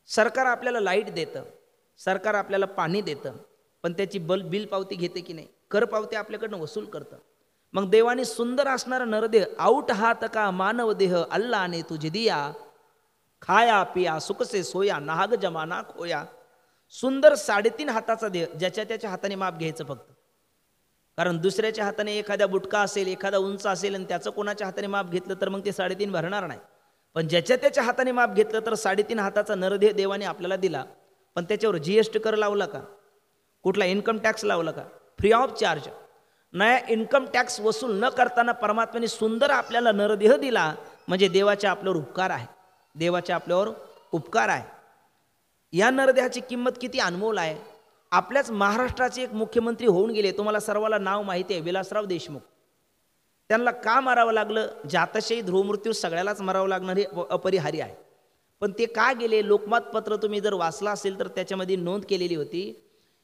सरकार आपल्याला लाईट देतं, सरकार आपल्याला पाणी देतं, पण त्याची बिल पावती घेते की नाही? कर पावती आपल्याकडनं वसूल करतं. मग देवाने सुंदर असणारा नरदेह, आऊट हात का मानव देह अल्लाने तुझे दिया, खाया पिया सुख से सोया नाहक जमाना खोया. सुंदर 3.5 हाताचा देह, ज्याच्या त्याच्या हाताने माप घ्यायचं फक्त. कारण दुसऱ्याच्या हाताने एखाद्या बुटका असेल, एखादा उंच असेल आणि त्याचं कोणाच्या हाताने माप घेतलं तर मग ते 3.5 भरणार नाही. पण ज्याच्या त्याच्या हाताने माप घेतलं तर 3.5 हाताचा नरदेह देवाने आपल्याला दिला. पण त्याच्यावर GST कर लावला का? कुठला इन्कम टॅक्स लावला का? Free of charge. नया इन्कम टॅक्स वसूल न करताना परमात्म्याने सुंदर आपल्याला नरदेह दिला, म्हणजे देवाचे आपल्यावर उपकार आहे. देवाचे आपल्यावर उपकार आहे. या नरदेहाची किंमत किती अनमोल आहे. आपल्याच महाराष्ट्राचे एक मुख्यमंत्री होऊन गेले, तुम्हाला सर्वाला नाव माहिती आहे, विलासराव देशमुख. त्यांना का मारावं लागलं? जातशयी ध्रुवमृत्यू सगळ्यालाच मारावं लागणार हे अपरिहार्य आहे. पण ते का गेले? लोकमत पत्र तुम्ही जर वाचला असेल तर त्याच्यामध्ये नोंद केलेली होती,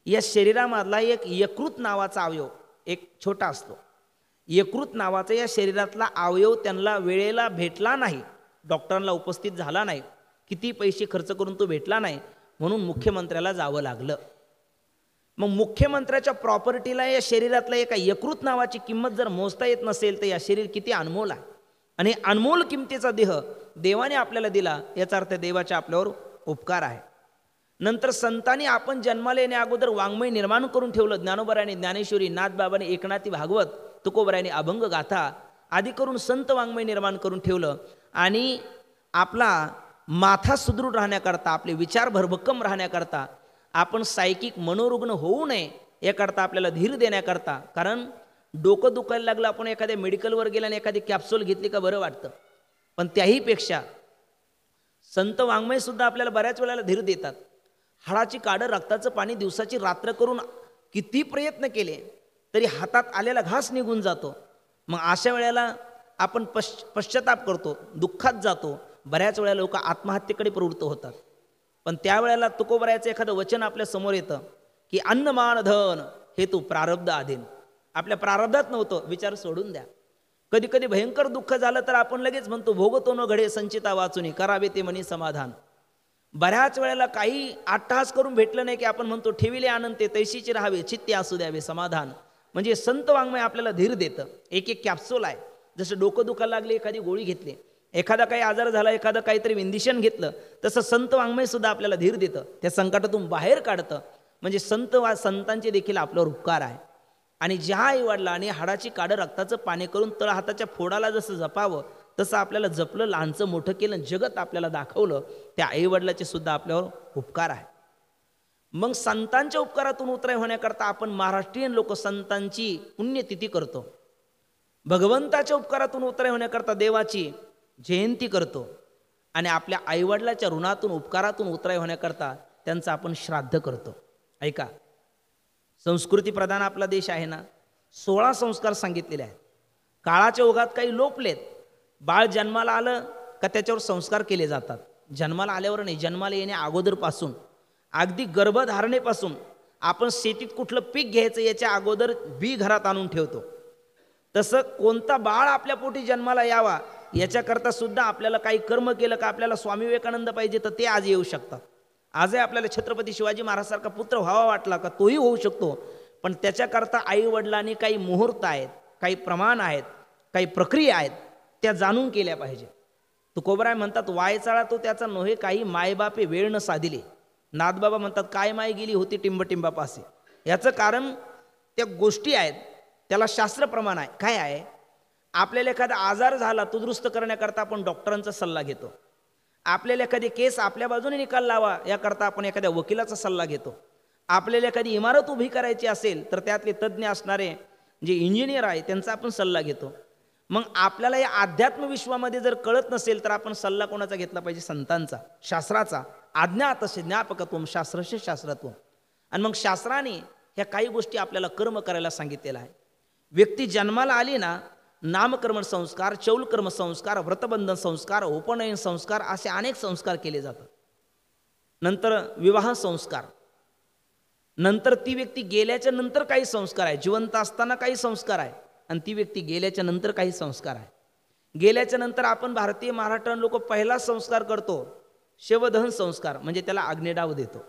या शरीरामधला एक यकृत नावाचा अवयव एक छोटा असतो. यकृत नावाचा या शरीरातला अवयव त्यांना वेळेला भेटला नाही, डॉक्टरांना उपस्थित झाला नाही, किती पैसे खर्च करून तो भेटला नाही, म्हणून मुख्यमंत्र्याला जावं लागलं. मग मुख्यमंत्र्याच्या प्रॉपर्टीला या शरीरातला एका यकृत नावाची किंमत जर मोजता येत नसेल तर या शरीर किती अनमोल आहे. आणि अनमोल किमतीचा देह देवाने आपल्याला दिला, याचा अर्थ देवाच्या आपल्यावर उपकार आहे. नंतर संतांनी आपण जन्माला येण्या अगोदर वाङ्मय निर्माण करून ठेवलं. ज्ञानोबरायांनी ज्ञानेश्वरी, नाथबाबांनी एकनाथी भागवत, तुकोबरायांनी अभंग गाथा आदी करून संत वाङ्मय निर्माण करून ठेवलं. आणि आपला माथा सुदृढ राहण्याकरता, आपले विचार भरभक्कम राहण्याकरता, आपण सायकिक मनोरुग्ण होऊ नये याकरता, आपल्याला धीर देण्याकरता. कारण डोकं दुखायला लागलं, आपण एखाद्या मेडिकलवर गेला आणि एखादी कॅप्सूल घेतली का बरं वाटतं. पण त्याहीपेक्षा संत वाङ्मय सुद्धा आपल्याला बऱ्याच वेळेला धीर देतात. हाडाची काडं, रक्ताचं पाणी दिवसाची रात्र करून किती प्रयत्न केले तरी हातात आलेला घास निघून जातो. मग अशा वेळेला आपण पश्चाताप करतो, दुःखात जातो. बऱ्याच वेळेला लोक आत्महत्येकडे प्रवृत्त होतात. पण त्यावेळेला तुकोबरायाचं एखादं वचन आपल्या समोर येतं की अन्नमान धन हे तू प्रारब्ध अधीन. आपल्या प्रारब्धात नव्हतं, विचार सोडून द्या. कधी कधी भयंकर दुःख झालं तर आपण लगेच म्हणतो भोगतो न घडे संचिता वाचुनी करावे ते मनी समाधान. बऱ्याच वेळेला काही अट्टहास करून भेटलं नाही की आपण म्हणतो ठेविले आनंद ते तैशीचे राहावे चित्ते असू द्यावे समाधान. म्हणजे संत वाङ्मय आपल्याला धीर देतं. एक एक कॅप्सूल आहे. जसं डोकं दुखायला लागले एखादी गोळी घेतली, एखादा काही आजार झाला एखादं काहीतरी इंजेक्शन घेतलं, तसं संत वाङ्मय सुद्धा आपल्याला धीर देतं, त्या संकटातून बाहेर काढतं. म्हणजे संतांचे देखील आपल्यावर उपकार आहे. आणि ज्या आईवडिलांनी हाडाची काडं रक्ताचं पाणी करून तळ हाताच्या फोडाला जसं जपावं तसं आपल्याला जपलं, लहानचं मोठं केलं, जगत आपल्याला दाखवलं, त्या आईवडिलाचे सुद्धा आपल्यावर उपकार आहे. मग संतांच्या उपकारातून उतराई होण्याकरता आपण महाराष्ट्रीयन लोक संतांची पुण्यतिथी करतो. भगवंताच्या उपकारातून उतराई होण्याकरता देवाची जयंती करतो. आणि आपल्या आईवडिलाच्या ऋणातून उपकारातून उतराई होण्याकरता त्यांचं आपण श्राद्ध करतो. ऐका, संस्कृती प्रधान आपला देश आहे ना, 16 संस्कार सांगितलेले आहेत. काळाच्या ओघात काही लोपलेत. बाळ जन्माला आलं का त्याच्यावर संस्कार केले जातात. जन्माला आल्यावर नाही, जन्माला येण्या अगोदरपासून, अगदी गर्भधारणेपासून आपण शेतीत कुठलं पीक घ्यायचं याच्या अगोदर बी घरात आणून ठेवतो. तसं कोणता बाळ आपल्या पोटी जन्माला यावा याच्याकरता सुद्धा आपल्याला काही कर्म केलं का, आपल्याला स्वामी विवेकानंद पाहिजे तर ते आज येऊ शकतात. आजही आपल्याला छत्रपती शिवाजी महाराजसारखा पुत्र व्हावा वाटला का तोही होऊ शकतो. पण त्याच्याकरता आई वडिलांनी काही मुहूर्त आहेत, काही प्रमाण आहेत, काही प्रक्रिया आहेत, त्या जाणून केल्या पाहिजे. तुकोबराय म्हणतात वायचाळा तो त्याचा नोहे काही मायबापे वेळ न साधिले. नाथबाबा म्हणतात काय माय गेली होती टिंबटिंबापासे. याचं कारण त्या गोष्टी आहेत, त्याला शास्त्रप्रमाण आहे. काय आहे, आपल्याला एखादा आजार झाला तो दुरुस्त करण्याकरता आपण डॉक्टरांचा सल्ला घेतो. आपल्याला एखादी केस आपल्या बाजूने निकाल लावा याकरता आपण एखाद्या वकिलाचा सल्ला घेतो. आपल्याला एखादी इमारत उभी करायची असेल तर त्यातले तज्ज्ञ असणारे जे इंजिनियर आहे त्यांचा आपण सल्ला घेतो. मग आपल्याला या अध्यात्म विश्वामध्ये जर कळत नसेल तर आपण सल्ला कोणाचा घेतला पाहिजे? संतांचा, शास्त्राचा. अज्ञातस्य ज्ञापकत्वम शास्त्रस्य शास्त्रत्वम. आणि मग शास्त्राने ह्या काही गोष्टी आपल्याला कर्म करायला सांगितलेला आहे. व्यक्ती जन्माला आली ना, नामकर्म संस्कार, चौलकर्म संस्कार, व्रतबंधन संस्कार, उपनयन संस्कार असे अनेक संस्कार केले जातात. नंतर विवाह संस्कार, नंतर ती व्यक्ती गेल्याच्या नंतर काही संस्कार आहे. जिवंत असताना काही संस्कार आहे आणि ती व्यक्ती गेल्याच्या नंतर काही संस्कार आहे. गेल्याच्या नंतर आपण भारतीय महाराष्ट्रीयन लोक पहिला संस्कार करतो शवदहन संस्कार म्हणजे त्याला अग्निडाव देतो.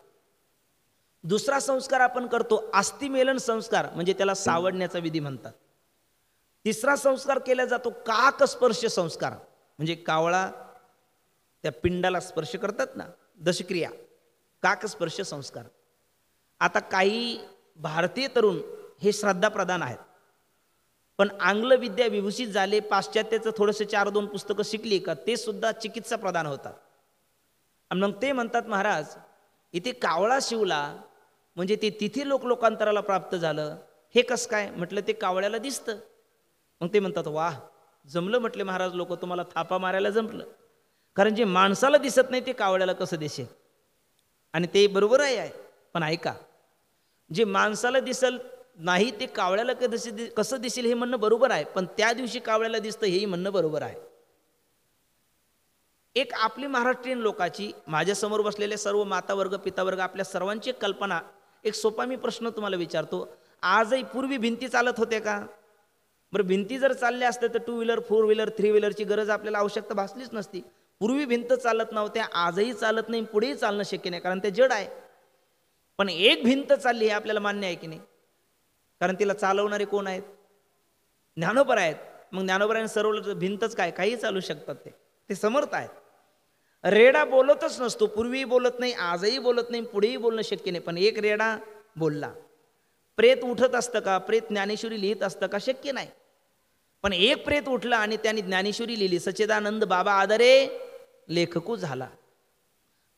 दुसरा संस्कार आपण करतो अस्थिमेलन संस्कार म्हणजे त्याला सावडण्याचा विधी म्हणतात. तिसरा संस्कार केला जातो काकस्पर्श संस्कार म्हणजे कावळा त्या पिंडाला स्पर्श करतात ना, दशक्रिया, काकस्पर्श संस्कार. आता काही भारतीय तरुण हे श्रद्धाप्रधान आहेत, पण आंग्ल विद्या विभूषित झाले, पाश्चात्याचं थोडंसं 4-2 पुस्तकं शिकली का ते सुद्धा चिकित्सा प्रधान होतात. आणि मग ते म्हणतात महाराज इथे कावळा शिवला म्हणजे ते तिथे लोकांतराला प्राप्त झालं, हे कसं काय? म्हटलं ते कावळ्याला दिसतं. मग ते म्हणतात वाह जमलं, म्हटले महाराज लोक तुम्हाला थापा मारायला जमलं, कारण जे माणसाला दिसत नाही ते कावळ्याला कसं दिसेल? आणि ते बरोबर आहे. पण ऐका, जे माणसाला दिसल नाही ते कावळ्याला कसं दिसेल हे म्हणणं बरोबर आहे, पण त्या दिवशी कावळ्याला दिसतं हेही म्हणणं बरोबर आहे. एक आपली महाराष्ट्रीयन लोकाची, माझ्यासमोर बसलेले सर्व मातावर्ग पितावर्ग आपल्या सर्वांची एक कल्पना, एक सोपा मी प्रश्न तुम्हाला विचारतो. आजही पूर्वी भिंती चालत होते का? बरं भिंती जर चालल्या असत्या तर 2 व्हीलर 4 व्हीलर 3 व्हीलरची गरज आपल्याला आवश्यकता भासलीच नसती. पूर्वी भिंत चालत नव्हत्या, आजही चालत नाही, पुढेही चालणं शक्य नाही कारण ते जड आहे. पण एक भिंत चालली हे आपल्याला मान्य आहे की नाही? कारण तिला चालवणारे कोण आहेत? ज्ञानोबा आहेत. मग ज्ञानोबा सर्व भिंतच काय काही चालू शकतात, ते समर्थ आहेत. रेडा बोलतच नसतो, पूर्वीही बोलत नाही, आजही बोलत नाही, पुढेही बोलणं शक्य नाही, पण एक रेडा बोलला. प्रेत उठत असतं का? प्रेत ज्ञानेश्वरी लिहित असतं का? शक्य नाही. पण एक प्रेत उठला आणि त्यांनी ज्ञानेश्वरी लिहिली, सच्चिदानंद बाबा आदरे लेखकू झाला.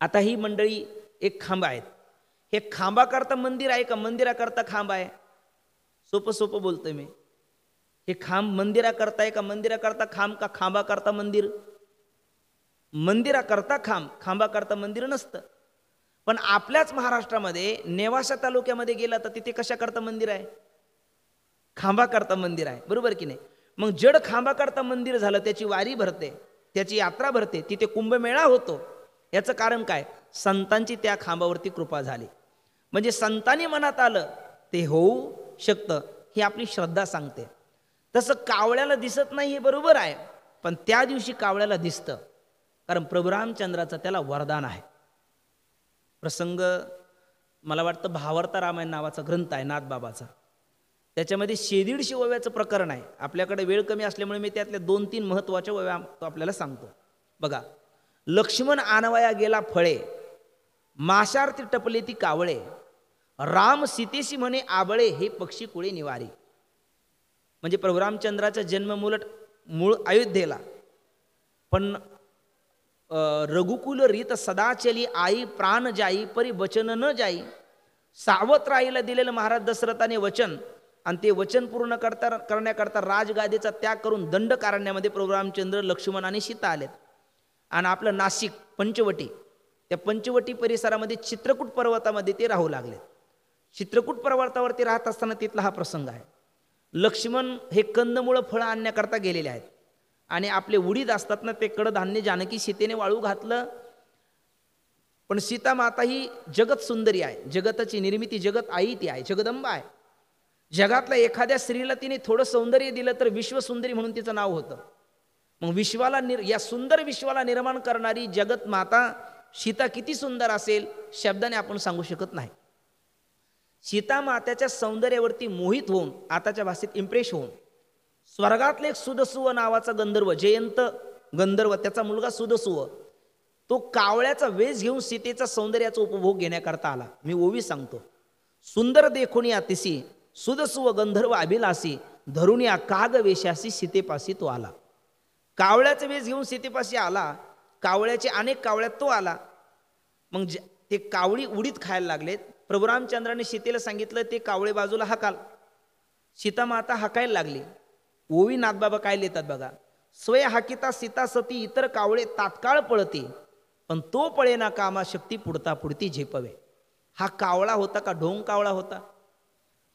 आता ही मंडळी एक खांब आहेत, हे खांबाकरता मंदिर आहे का मंदिराकरता खांब आहे? सोपं सोपं बोलतोय मी. हे खांब मंदिराकरता आहे का मंदिराकरता खांब का खांबाकरता मंदिर? मंदिराकरता खांब, खांबाकरता मंदिर नसतं. पण आपल्याच महाराष्ट्रामध्ये नेवासा तालुक्यामध्ये गेला तर तिथे कशाकरता मंदिर आहे? खांबाकरता मंदिर आहे, बरोबर की नाही? मग जड खांबाकरता मंदिर झालं, त्याची वारी भरते, त्याची यात्रा भरते, तिथे कुंभमेळा होतो. याचं कारण काय? संतांची त्या खांबावरती कृपा झाली. म्हणजे संतांनी मनात आलं ते होऊ शकतं, ही आपली श्रद्धा सांगते. तसं कावळ्याला दिसत नाही हे बरोबर आहे, पण त्या दिवशी कावळ्याला दिसतं, कारण प्रभू रामचंद्राचं त्याला वरदान आहे. प्रसंग मला वाटतं भावार्थ रामायण नावाचा ग्रंथ आहे नाथबाबाचा, त्याच्यामध्ये 150 ओव्याचं प्रकरण आहे. आपल्याकडे वेळ कमी असल्यामुळे मी त्यातल्या 2-3 महत्त्वाच्या ओव्या आपल्याला सांगतो. बघा, लक्ष्मण आणवया गेला फळे, माशार्थी टपले ती कावळे, राम सीतेशी म्हणे आबळे, हे पक्षी कुळे निवारी. म्हणजे प्रभू रामचंद्राचा जन्म मूळ अयोध्येला, पण रघुकुल रीत सदा चली आई, प्राण जाई परी वचन न जाई. सावत्र आईला दिलेलं महाराज दशरथाने वचन, आणि ते वचन पूर्ण करण्याकरता राजगादीचा त्याग करून दंडकारण्यामध्ये प्रभू रामचंद्र लक्ष्मण आणि सीता आलेत. आणि आपलं नाशिक पंचवटी, त्या पंचवटी परिसरामध्ये चित्रकूट पर्वतामध्ये ते राहू लागले. चित्रकूट पर्वतावरती राहत असताना तिथला हा प्रसंग आहे. लक्ष्मण हे कंदमुळं फळं आणण्याकरता गेलेले आहेत, आणि आपले उडीद असतात ना ते कडधान्य जानकी सीतेने वाळू घातलं. पण सीता माता ही जगत सुंदरी आहे, जगताची निर्मिती, जगत आई ती आहे, जगदंबा आहे. जगातल्या एखाद्या स्त्रीला तिने थोडं सौंदर्य दिलं तर विश्वसुंदरी म्हणून तिचं नाव होतं. मग विश्वाला या सुंदर विश्वाला निर्माण करणारी जगत माता सीता किती सुंदर असेल शब्दाने आपण सांगू शकत नाही. सीता मात्याच्या सौंदर्यावरती मोहित होऊन, आताच्या भाषेत इम्प्रेस होऊन, स्वर्गातले एक सुदसुव नावाचा गंधर्व, जयंत गंधर्व, त्याचा मुलगा सुदसुव, तो कावळ्याचा वेश घेऊन सीतेचा सौंदर्याचा उपभोग घेण्याकरता आला. मी ओवी सांगतो. सुंदर देखुनी अतिशी सुदसुव गंधर्व अभिलासी, धरुनिया काग वेशासी सीतेपाशी तो आला. कावळ्याचा वेश घेऊन सीतेपाशी आला, कावळ्याचे अनेक कावळ्यात तो आला. मग ते कावळी उडीद खायला लागलेत. प्रभू रामचंद्राने सीतेला सांगितलं ते कावळे बाजूला हाकाल. सीता माता हाकायला लागली. ओवी नाथबाबा काय लिहितात बघा, स्वय हाकिता सीता सती इतर कावळे तात्काळ पळते, पण तो पळेना कामा शक्ती पुढता पुढती झेपवे. हा कावळा होता का ढोंग कावळा होता?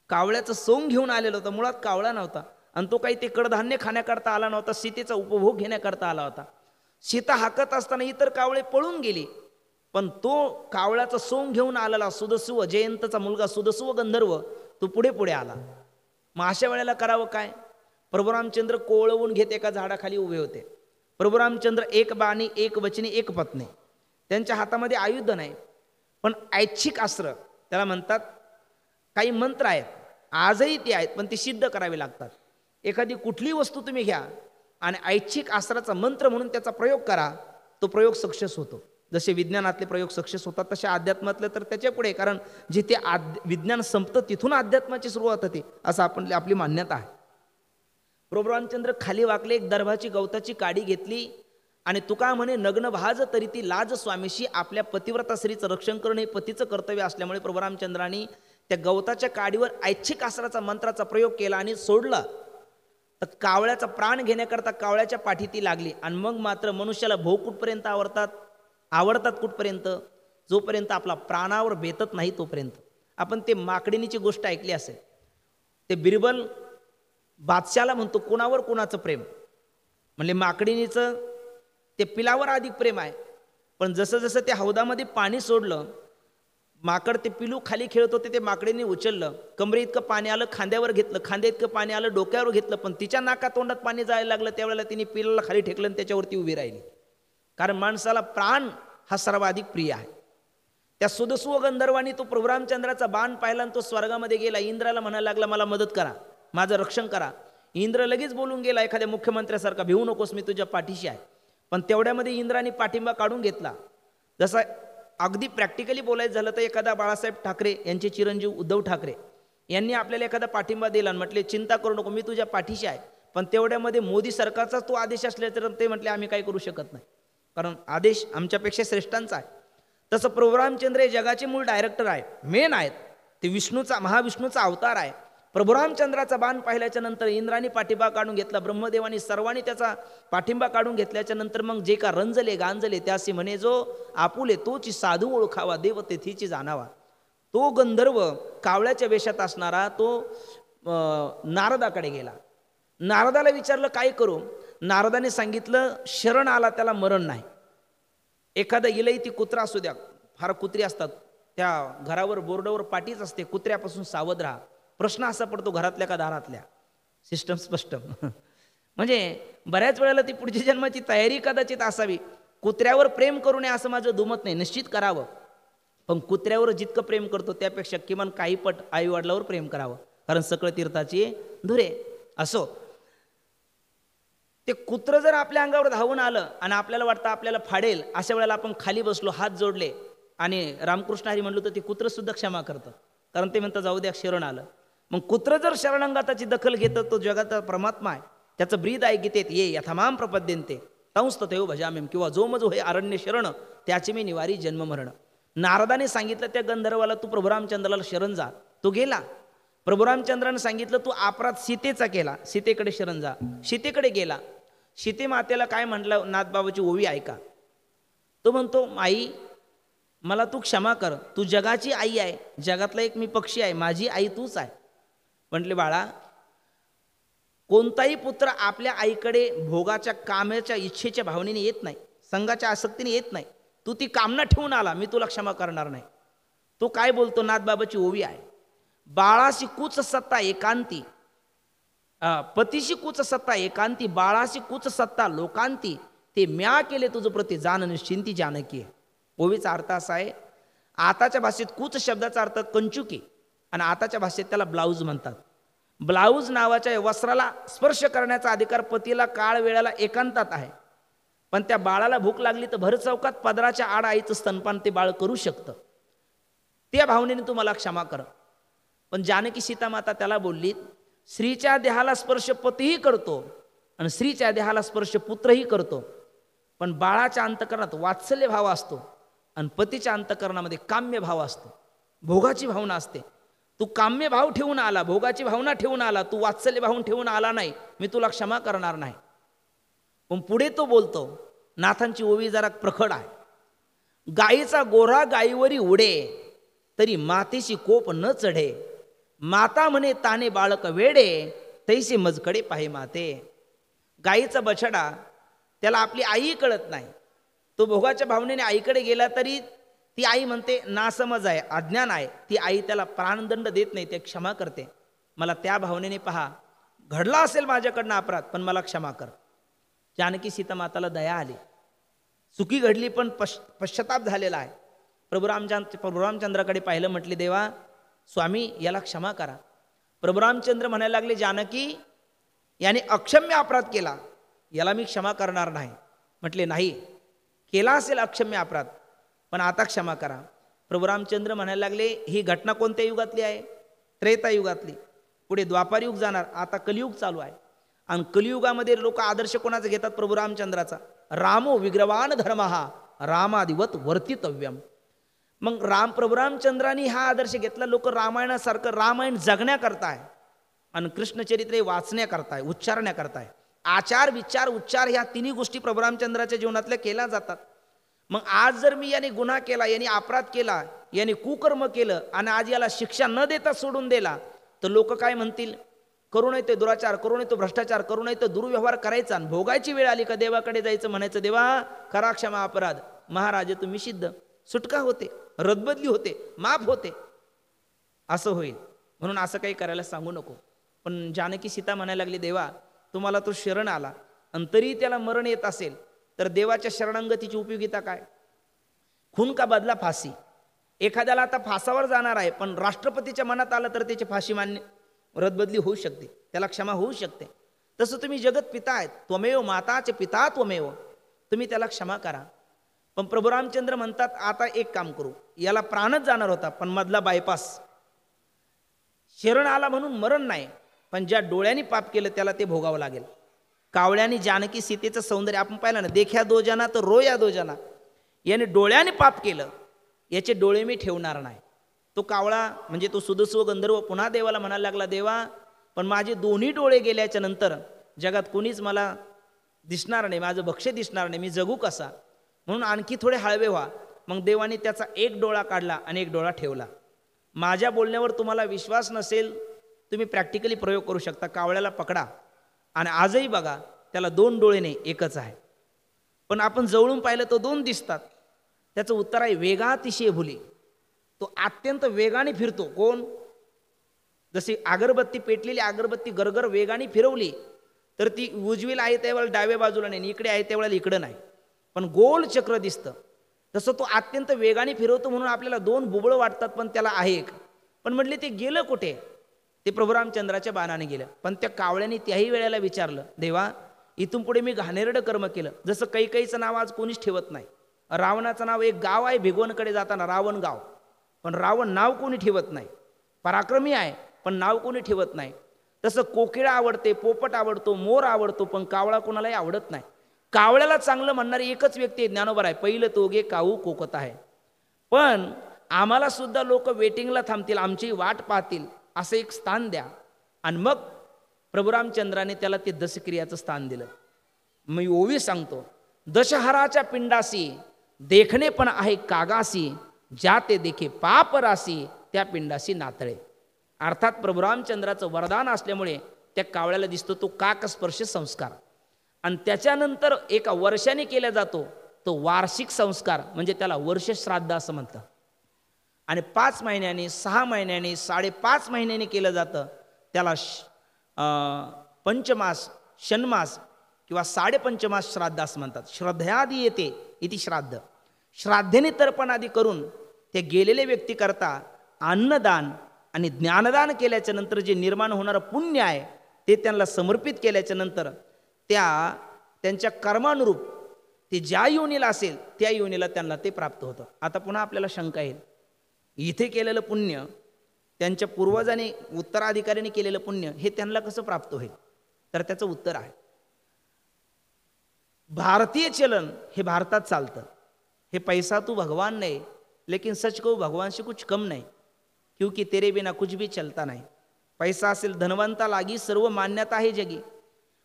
कावळ्याचं सोंग घेऊन आलेला होता, मुळात कावळा नव्हता. आणि तो काही ते कडधान्य खाण्याकरता आला नव्हता, सीतेचा उपभोग घेण्याकरता आला होता. सीता हाकत असताना इतर कावळे पळून गेली, पण तो कावळ्याचा सोंग घेऊन आलेला सुदसुव, जयंतचा मुलगा सुदसुव गंधर्व, तो पुढे पुढे आला. मग अशा वेळेला करावं काय? प्रभू रामचंद्र कोळवून घेत एका झाडाखाली उभे होते. प्रभू रामचंद्र एक बाणी एक वचनी एक पत्नी, त्यांच्या हातामध्ये आयुध नाही, पण ऐच्छिक अस्त्र त्याला म्हणतात. काही मंत्र आहेत, आजही ते आहेत, पण ते सिद्ध करावे लागतात. एखादी कुठली वस्तू तुम्ही घ्या आणि ऐच्छिक अस्त्राचा मंत्र म्हणून त्याचा प्रयोग करा, तो प्रयोग सक्सेस होतो. जसे विज्ञानातले प्रयोग सक्सेस होतात तसे अध्यात्मातले तर त्याच्या पुढे, कारण जिथे विज्ञान संपतं तिथून अध्यात्माची सुरुवात होते असं आपली मान्यता आहे. प्रभू रामचंद्र खाली वाकले, एक दर्भाची गवताची काडी घेतली आणि तुका म्हणे नग्न भाज तरी ती लाज स्वामीशी. आपल्या पतिव्रता स्त्रीचं रक्षण करणं हे पतीचं कर्तव्य असल्यामुळे प्रभू रामचंद्रांनी त्या गवताच्या काडीवर ऐच्छिक अस्त्राचा मंत्राचा प्रयोग केला आणि सोडला तर कावळ्याचा प्राण घेण्याकरता कावळ्याच्या पाठी ती लागली. आणि मग मात्र मनुष्याला भोग कुठपर्यंत आवडतात कुठपर्यंत, जोपर्यंत आपला प्राणावर बेतत नाही तोपर्यंत. आपण ते माकडिणीची गोष्ट ऐकली असेल. ते बिरबल बादशाला म्हणतो कोणावर कोणाचं प्रेम, म्हणजे माकडिणीचं ते पिलावर अधिक प्रेम आहे. पण जसं जसं त्या हौदामध्ये पाणी सोडलं, माकड ते पिलू खाली खेळत होते, ते माकडीने उचललं, कमरे इतकं पाणी आलं, खांद्यावर घेतलं, खांद्या इतकं पाणी आलं, डोक्यावर घेतलं, पण तिच्या नाका तोंडात पाणी जायला लागलं. त्यावेळेला तिने पिलाला खाली ठेकलं आणि त्याच्यावरती उभी राहिली. कारण माणसाला प्राण हा सर्वाधिक प्रिय आहे. त्या सुदस्व गंधर्वानी तो प्रभू रामचंद्राचा बाण पाहिला आणि तो स्वर्गामध्ये गेला. इंद्राला म्हणायला लागला मला मदत करा, माझं रक्षण करा. इंद्र लगेच बोलून गेला एखाद्या मुख्यमंत्र्यासारखा, भिवू नकोस, मी तुझ्या पाठीशी आहे. पण तेवढ्यामध्ये इंद्राने पाठिंबा काढून घेतला. जसा अगदी प्रॅक्टिकली बोलायचं झालं तर एखादा बाळासाहेब ठाकरे यांचे चिरंजीव उद्धव ठाकरे यांनी आपल्याला एखादा पाठिंबा दिला आणि म्हटले चिंता करू नको, मी तुझ्या पाठीशी आहे. पण तेवढ्यामध्ये मोदी सरकारचाच तो आदेश असल्याचं ते म्हटले आम्ही काही करू शकत नाही, कारण आदेश आमच्यापेक्षा श्रेष्ठांचा आहे. तसं प्रभू रामचंद्र हे जगाचे मूळ डायरेक्टर आहे, मेन आहेत. ते विष्णूचा, महाविष्णूचा अवतार आहे. प्रभू रामचंद्राचा बाण पाहिल्याच्या नंतर इंद्राने पाठिंबा काढून घेतला, ब्रह्मदेवानी सर्वांनी त्याचा पाठिंबा काढून घेतल्याच्या नंतर मग जे का रंजले गांजले त्यासी म्हणे जो आपुले तोची साधू ओळखावा, देव तेथीची जाणावा. तो गंधर्व कावळ्याच्या वेशात असणारा तो नारदाकडे गेला. नारदाला विचारलं काय करू. नारदाने सांगितलं शरण आला त्याला मरण नाही. एखादा इलयती कुत्रा असू द्या, फार कुत्री असतात, त्या घरावर बोर्डावर पाटीच असते कुत्र्यापासून सावध राहा. प्रश्न असा पडतो घरातल्या का दारातल्या, सिस्टम स्पष्ट. म्हणजे बऱ्याच वेळेला ती पुढच्या जन्माची तयारी कदाचित असावी. कुत्र्यावर प्रेम करू नये असं माझं दुमत नाही, निश्चित करावं. पण कुत्र्यावर जितकं प्रेम करतो त्यापेक्षा किमान काही पट आईवडिलावर प्रेम करावं, कारण सकळ तीर्थाची धुरे. असो, ते कुत्र जर आपल्या अंगावर धावून आलं आणि आपल्याला वाटतं आपल्याला फाडेल, अशा वेळेला आपण खाली बसलो, हात जोडले आणि रामकृष्ण हरी म्हणलो तर ते कुत्र सुद्धा क्षमा करतं, कारण ते म्हणतं जाऊ द्या शरण आलं. मग कुत्र जर शरणांगाताची दखल घेतं, तो जगाचा परमात्मा आहे. त्याचं ब्रीद आहे गीतेत, ये यथामाम प्रपद्यन्ते तंस्तथैव भजाम्यहम्, किंवा जो मजो हे अरण्य शरण त्याचे मी निवारी जन्म मरण. नारदाने सांगितलं त्या गंधर्वाला तू प्रभू रामचंद्राला शरण जा. तो गेला. प्रभू रामचंद्राने सांगितलं तू अपराध सीतेचा केला, सीतेकडे शरण जा. सीतेकडे गेला. सीते मातेला काय म्हटलं, नाथबाबाची ओवी ऐका. तो म्हणतो आई मला तू क्षमा कर, तू जगाची आई आहे, जगातला एक मी पक्षी आहे, माझी आई तूच आहे. म्हटले बाळा, कोणताही पुत्र आपल्या आईकडे भोगाच्या कामाच्या इच्छेच्या भावनेने येत नाही, संघाच्या आसक्तीने येत नाही. तू ती कामना ठेवून आला, मी तुला क्षमा करणार नाही. तो काय बोलतो, नाथबाबाची ओवी आहे. बाळाशी कूच सत्ता एकांती, पतीशी कूच सत्ता एकांती, बाळाशी कूच सत्ता लोकांती, ते म्या केले तुझं प्रति जाण निश्चिंती जानकी. ओवीचा अर्थ असा आहे, आताच्या भाषेत कूच शब्दाचा अर्थ कंचुकी आणि आताच्या भाषेत त्याला ब्लाऊज म्हणतात. ब्लाऊज नावाच्या वस्त्राला स्पर्श करण्याचा अधिकार पतीला काळ वेळेला एकांतात आहे. पण त्या बाळाला भूक लागली तर भर चौकात पदराच्या आड आईचं स्तनपान ते बाळ करू शकतं. त्या भावनेने तुम्हाला क्षमा कर. पण जानकी सीतामाता त्याला बोलली, स्त्रीच्या देहाला स्पर्श पतीही करतो आणि स्त्रीच्या देहाला स्पर्श पुत्रही करतो, पण बाळाच्या अंतकरणात वात्सल्य भाव असतो आणि पतीच्या अंतकरणामध्ये काम्य भाव असतो, भोगाची भावना असते. तू काम्य भाव ठेवून आला, भोगाची भावना ठेवून आला, तू वात्सल्य भावून ठेवून आला नाही, मी तुला क्षमा करणार नाही. पण पुढे तो बोलतो, नाथांची ओवी जरा प्रखड आहे. गायीचा गोरा गायीवरी उडे, तरी मातेशी कोप न चढे. माता म्हणे ताने बाळक वेडे, तैसे मजकडे पाहे माते. गायीचा बछडा, त्याला आपली आई कळत नाही. तो भोगाच्या भावनेने आईकडे गेला तरी ती आई म्हणते नासमज आहे, अज्ञान आहे. ती आई त्याला प्राणदंड देत नाही, ते क्षमा करते. मला त्या भावनेने पहा, घडला असेल माझ्याकडनं अपराध, पण मला क्षमा कर. जानकी सीतामाताला दया आली. चुकी घडली पण पश्चाताप झालेला आहे. प्रभू रामचंद्राकडे पाहिलं, म्हटले देवा स्वामी याला क्षमा करा. प्रभू रामचंद्र म्हणायला लागले, जानकी याने अक्षम्य अपराध केला, याला मी क्षमा करणार नाही. म्हटले नाही, केला असेल अक्षम्य अपराध, पण आता क्षमा करा. प्रभू रामचंद्र म्हणायला लागले, ही घटना कोणत्या युगातली आहे? त्रेतायुगातली. पुढे द्वापार युग जाणार, आता कलियुग चालू आहे. आणि कलियुगामध्ये लोक आदर्श कोणाचा घेतात? प्रभू रामचंद्राचा. रामो विग्रवान धर्महा रामादिवत वर्तितव्यम. मग प्रभू रामचंद्रांनी हा आदर्श घेतला. लोक रामायणासारखं रामायण जगण्याकरताय आणि कृष्णचरित्र वाचण्याकरताय, उच्चारण्याकरताय. आचार विचार उच्चार ह्या तिन्ही गोष्टी प्रभू रामचंद्राच्या जीवनातल्या केल्या जातात. मग आज जर मी याने गुन्हा केला, याने अपराध केला, याने कुकर्म केलं आणि आज याला शिक्षा न देता सोडून दिला, तर लोक काय म्हणतील? करू नये ते दुराचार, करू नये तो भ्रष्टाचार, करू नये तो दुर्व्यवहार करायचा. आणि भोगायची वेळ आली का देवाकडे जायचं, म्हणायचं देवा खरा क्षमा अपराध, महाराज तुम्ही सिद्ध, सुटका होते, रदबदली होते, माफ होते, असं होईल. म्हणून असं काही करायला सांगू नको. पण जानकी सीता म्हणायला लागली, देवा तुम्हाला तो शरण आला आणि तरी त्याला मरण येत असेल तर देवाच्या शरणांगतीची उपयोगिता काय? खून का बदला फाशी. एखाद्याला आता फासावर जाणार आहे, पण राष्ट्रपतीच्या मनात आलं तर त्याची फाशी मान्य, रदबदली होऊ शकते, त्याला क्षमा होऊ शकते. तसं तुम्ही जगत पिता आहेत, त्वमेव माताचे पिता त्वमेव, तुम्ही त्याला क्षमा करा. पण प्रभू रामचंद्र म्हणतात, आता एक काम करू, याला प्राणच जाणार होता पण मधला बायपास, शरण आला म्हणून मरण नाही, पण ज्या डोळ्यांनी पाप केलं त्याला ते भोगावं लागेल. कावळ्याने जानकी सीतेचं सौंदर्य आपण पाहिलं ना, देख्या दो जना तर रोया दो जना. याने डोळ्याने पाप केलं, याचे डोळे मी ठेवणार नाही. तो कावळा म्हणजे तो सुदस्व गंधर्व पुन्हा देवाला म्हणायला लागला, देवा पण माझे दोन्ही डोळे गेल्याच्या नंतर जगात कोणीच मला दिसणार नाही, माझं भक्ष्य दिसणार नाही, मी जगू कसा? म्हणून आणखी थोडे हळवे व्हा. मग देवाने त्याचा एक डोळा काढला आणि एक डोळा ठेवला. माझ्या बोलण्यावर तुम्हाला विश्वास नसेल, तुम्ही प्रॅक्टिकली प्रयोग करू शकता. कावळ्याला पकडा आणि आजही बघा, त्याला दोन डोळे नाही, एकच आहे. पण आपण जवळून पाहिलं तो दोन दिसतात. त्याचं उत्तर आहे वेगातिशय भुली. तो अत्यंत वेगाने फिरतो. कोण? जशी अगरबत्ती, पेटलेली अगरबत्ती गरगर वेगाने फिरवली तर ती उजवीला आहे त्यावेळेला डाव्या बाजूला नाही, इकडे आहे त्यावेळेला इकडं नाही, पण गोल चक्र दिसतं. तसं तो अत्यंत वेगाने फिरवतो म्हणून आपल्याला दोन बुबळं वाटतात, पण त्याला आहे एक. पण म्हटले ते गेलं कुठे? ते प्रभू रामचंद्राच्या बाणाने गेलं. पण त्या कावळ्याने त्याही वेळेला विचारलं, देवा इथून पुढे मी घाणेरडं कर्म केलं. जसं कैकेयीचं नाव आज कोणीच ठेवत नाही. रावणाचं नाव एक गाव आहे भिगवणकडे जाताना, रावण गाव, पण रावण नाव कोणी ठेवत नाही. पराक्रमी आहे पण नाव कोणी ठेवत नाही. तसं कोकिळा आवडते, पोपट आवडतो, मोर आवडतो, पण कावळा कोणालाही आवडत नाही. कावळ्याला चांगलं म्हणणारी एकच व्यक्ती ज्ञानोबा आहे, पहिलं तोगे काऊ कोकत आहे. पण आम्हाला सुद्धा लोक वेटिंगला थांबतील, आमची वाट पाहतील, असं एक स्थान द्या. आणि मग प्रभू रामचंद्राने त्याला ते दशक्रियाचं स्थान दिलं. मी ओवी सांगतो, दशहराच्या पिंडासी देखणे पण आहे कागासी, जाते देखे पाप रासी त्या पिंडासी नातळे. अर्थात प्रभू रामचंद्राचं वरदान असल्यामुळे त्या कावळ्याला दिसतो तो काकस्पर्श संस्कार. आणि त्याच्यानंतर एका वर्षाने केला जातो तो वार्षिक संस्कार, म्हणजे त्याला वर्षश्राद्ध असं म्हणतात. आणि 5 महिन्यांनी, 6 महिन्यांनी, 5.5 महिन्यांनी केलं जातं त्याला पंचमास, षण्मास किंवा 5.5 श्राद्ध असं म्हणतात. श्रद्धयादी येते इति श्राद्ध. श्राद्धेने तर्पण आदी करून ते गेलेले व्यक्ती करता अन्नदान आणि ज्ञानदान केल्याच्या नंतर जे निर्माण होणारं पुण्य आहे ते त्यांना समर्पित केल्याच्या नंतर त्यांच्या कर्मानुरूप ते ज्या योनीला असेल त्या योनीला त्यांना ते प्राप्त होतं. आता पुन्हा आपल्याला शंका येईल, इथे केलेलं पुण्य, त्यांच्या पूर्वजांनी उत्तराधिकाऱ्यांनी केलेलं पुण्य हे त्यांना कसं प्राप्त होईल? तर त्याचं उत्तर आहे, भारतीय चलन हे भारतात चालतं. हे पैसा तू भगवान नहीं, लेकिन सच को भगवान से कुछ कम नहीं, क्योंकि तेरे बिना कुछ भी चलता नाही. पैसा असेल धनवंता लागी सर्व मान्यता आहे जगी,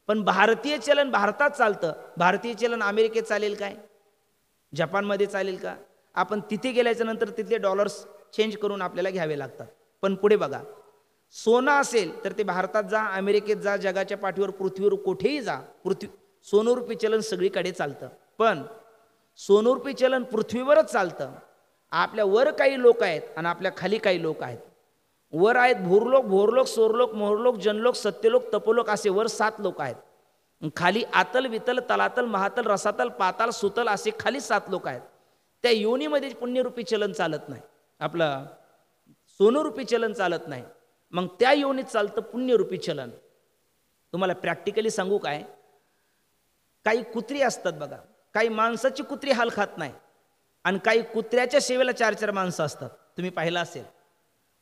पण भारतीय चलन भारतात चालतं. भारतीय चलन अमेरिकेत चालेल काय? जपानमध्ये चालेल का? आपण तिथे गेल्याच्या नंतर तिथले डॉलर्स चेंज करून आपल्याला घ्यावे लागतात. पण पुढे बघा, सोनं असेल तर ते भारतात जा, अमेरिकेत जा, जगाच्या पाठीवर पृथ्वीवर कुठेही जा, सोनरूपी चलन सगळीकडे चालतं. पण सोनरूपी चलन पृथ्वीवरच चालतं. आपल्या वर काही लोक आहेत आणि आपल्या खाली काही लोक आहेत. वर आहेत भूरलोक, भोरलोक, सोरलोक, मोहरलोक, जनलोक, सत्यलोक, तपोलोक, असे वर 7 लोक आहेत. खाली आतल वितल तलातल महातल रसातल पाताल सुतल असे खाली 7 लोक आहेत. त्या योनीमध्ये पुण्यरूपी चलन चालत नाही, आपलं सोनरूपी चलन चालत नाही. मग त्या योनीत चालतं पुण्यरूपी चलन. तुम्हाला प्रॅक्टिकली सांगू काय, काही कुत्री असतात बघा, काही माणसाची कुत्री हाल खात नाही आणि काही कुत्र्याच्या सेवेला 4-4 माणसं असतात. तुम्ही पाहिलं असेल.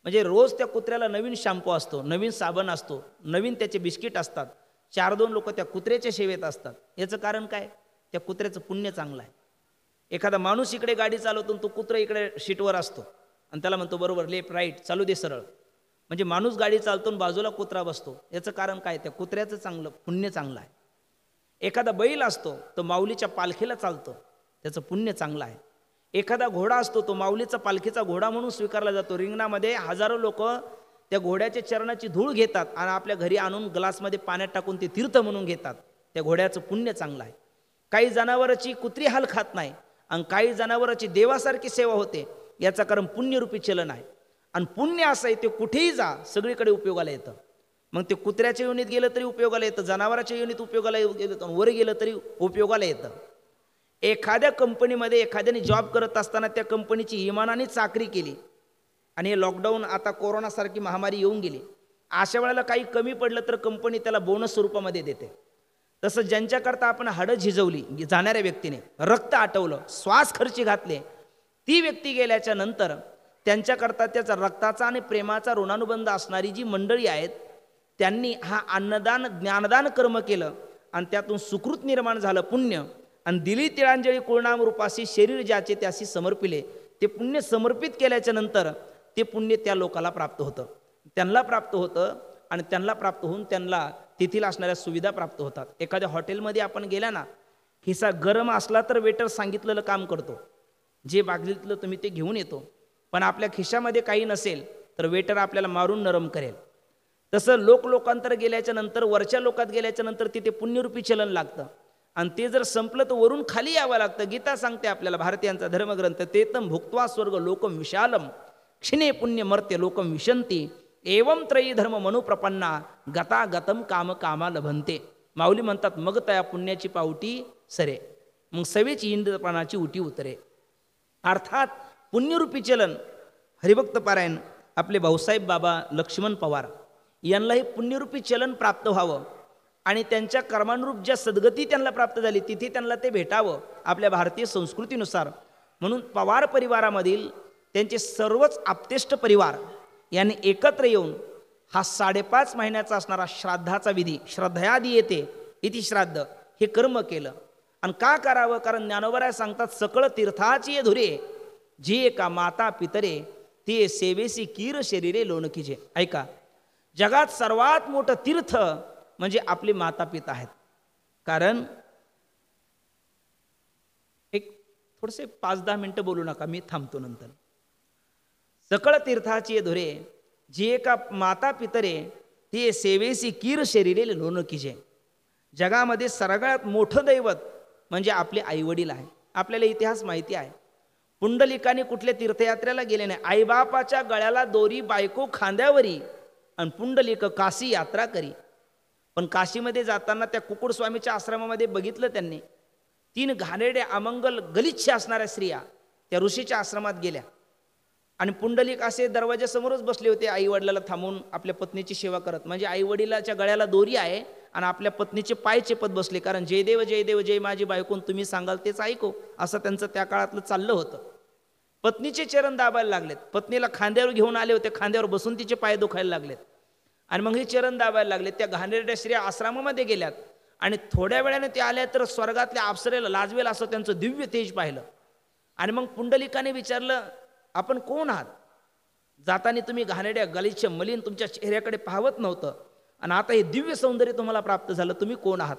म्हणजे रोज त्या कुत्र्याला नवीन शॅम्पू असतो, नवीन साबण असतो, नवीन त्याचे बिस्किट असतात. 4-2 लोक त्या कुत्र्याच्या सेवेत असतात. याचं कारण काय, त्या कुत्र्याचं पुण्य चांगलं आहे. एखादा माणूस इकडे गाडी चालवतो, तो कुत्रा इकडे सीटवर असतो आणि त्याला म्हणतो बरोबर लेफ्ट राईट चालू दे सरळ. म्हणजे माणूस गाडी चालतो आणि बाजूला कुत्रा बसतो. याचं कारण काय, त्या कुत्र्याचं चांगलं पुण्य चांगलं आहे. एखादा बैल असतो, तो माऊलीच्या पालखीला चालतो, त्याचं पुण्य चांगलं आहे. एखादा घोडा असतो, तो माऊलीचा पालखीचा घोडा म्हणून स्वीकारला जातो. रिंगणामध्ये हजारो लोक त्या घोड्याच्या चरणाची धूळ घेतात आणि आपल्या घरी आणून ग्लासमध्ये पाण्यात टाकून ते तीर्थ म्हणून घेतात. त्या घोड्याचं पुण्य चांगलं आहे. काही जनावरांची कुत्री हाल खात नाही आणि काही जनावरांची देवासारखी सेवा होते. याचं कारण पुण्यरूपी चलन आहे. आणि पुण्य असं आहे, ते कुठेही जा सगळीकडे उपयोगाला येतं. मग ते कुत्र्याच्या योनीत गेलं तरी उपयोगाला येतं, जनावराच्या योनीत उपयोगाला गेलं, वर गेलं तरी उपयोगाला येतं. एखाद्या कंपनीमध्ये एखाद्याने जॉब करत असताना त्या कंपनीची इमानाने चाकरी केली आणि हे लॉकडाऊन आता कोरोनासारखी महामारी येऊन गेली. अशा वेळेला काही कमी पडलं तर कंपनी त्याला बोनस स्वरूपामध्ये देते. तसं ज्यांच्याकरता आपण हाडं झिजवली जाणाऱ्या व्यक्तीने, रक्त आटवलं, श्वास खर्ची घातले, ती व्यक्ती गेल्याच्या नंतर त्यांच्याकरता त्याचा रक्ताचा आणि प्रेमाचा ऋणानुबंध असणारी जी मंडळी आहेत, त्यांनी हा अन्नदान ज्ञानदान कर्म केलं आणि त्यातून सुकृत निर्माण झालं पुण्य. आणि दिली तिळांजळी कुळनाम रूपाशी शरीर ज्याचे त्याशी समर्पिले, ते पुण्य समर्पित केल्याच्या नंतर ते पुण्य त्या लोकाला प्राप्त होतं, त्यांना प्राप्त होतं. आणि त्यांना प्राप्त होऊन त्यांना तेथील असणाऱ्या सुविधा प्राप्त होतात. एखाद्या हॉटेलमध्ये आपण गेला ना, खिसा गरम असला तर वेटर सांगितलेलं काम करतो, जे मागितलं तुम्ही ते घेऊन येतो. पण आपल्या खिशामध्ये काही नसेल तर वेटर आपल्याला मारून नरम करेल. तसं लोकांतर गेल्याच्या नंतर, वरच्या लोकात गेल्याच्या नंतर तिथे पुण्यरूपी चलन लागतं आणि ते जर संपलं तर वरून खाली यावं लागतं. गीता सांगते आपल्याला, भारतीयांचा धर्मग्रंथ, तेतम भुक्त्वा स्वर्ग लोकम विशालम क्षिणे पुण्य मर्त्य लोकम विशंती एवं त्रयी धर्म मनुप्रपन्ना गता गतम काम कामा लभंते. माऊली म्हणतात, मग त्या पुण्याची पावटी सरे, मग सवेची इंद्रपणाची उटी उतरे. अर्थात पुण्यरूपी चलन. हरिभक्त पारायण आपले भाऊसाहेब बाबा लक्ष्मण पवार यांनाही पुण्यरूपी चलन प्राप्त व्हावं आणि त्यांच्या कर्मानुरूप ज्या सद्गती त्यांना प्राप्त झाली तिथे त्यांना ते भेटावं आपल्या भारतीय संस्कृतीनुसार. म्हणून पवार परिवारामधील त्यांचे सर्वच आप्तेष्ट परिवार यांनी एकत्र येऊन हा 5.5 महिन्याचा असणारा श्राद्धाचा विधी, श्रद्धयादी येते इति श्राद्ध, हे कर्म केलं. आणि का करावं, कारण ज्ञानोबराय सांगतात, सकळ तीर्थाची धुरे जी एका माता पितरे ते सेवेसी कीर शरीरे लोणकीचे. ऐका, जगात सर्वात मोठं तीर्थ म्हणजे आपले माता पिता आहेत. कारण एक थोडेसे 5-10 मिनिटं बोलू नका, मी थांबतो नंतर. सकळ तीर्थाची धुरे जी एका माता पितरे ते सेवेसी कीर शरीरे लोणकीचे. जगामध्ये सगळ्यात मोठं दैवत म्हणजे आपले आईवडील आहे. आपल्याला इतिहास माहिती आहे, पुंडलिकाने कुठल्या तीर्थयात्रेला गेले नाही. आईबापाच्या गळ्याला दोरी, बायको खांद्यावरी, आणि पुंडलिक काशी यात्रा करी. पण काशीमध्ये जाताना त्या कुकुडस्वामीच्या आश्रमामध्ये बघितलं त्यांनी, 3 घाणेरड्या अमंगल गलिच्छ असणाऱ्या स्त्रिया त्या ऋषीच्या आश्रमात गेल्या आणि पुंडलिक असे दरवाजासमोरच बसले होते, आई वडिलाला थांबून आपल्या पत्नीची सेवा करत. म्हणजे आई वडिलाच्या गळ्याला दोरी आहे आणि आपल्या पत्नीचे पाय चेपत बसले, कारण जय देव जय देव जय माझी बायको, तुम्ही सांगाल तेच ऐको, असं त्यांचं त्या काळातलं चाललं होतं. पत्नीचे चरण दाबायला लागलेत, पत्नीला खांद्यावर घेऊन आले होते, खांद्यावर बसून तिचे पाय दुखायला लागलेत आणि मग हे चरण दाबायला लागले. त्या घाणेरड्या स्त्रिया आश्रमामध्ये गेल्यात आणि थोड्या वेळाने ते आल्या तर स्वर्गातल्या अप्सरेला लाजवेल असं त्यांचं दिव्य तेज पाहिलं. आणि मग पुंडलिकाने विचारलं, आपण कोण आहात? जाताना तुम्ही घाणेरड्या गलिच्छ मलिन तुमच्या चेहऱ्याकडे पाहत नव्हतं आणि आता हे दिव्य सौंदर्य तुम्हाला प्राप्त झालं, तुम्ही कोण आहात?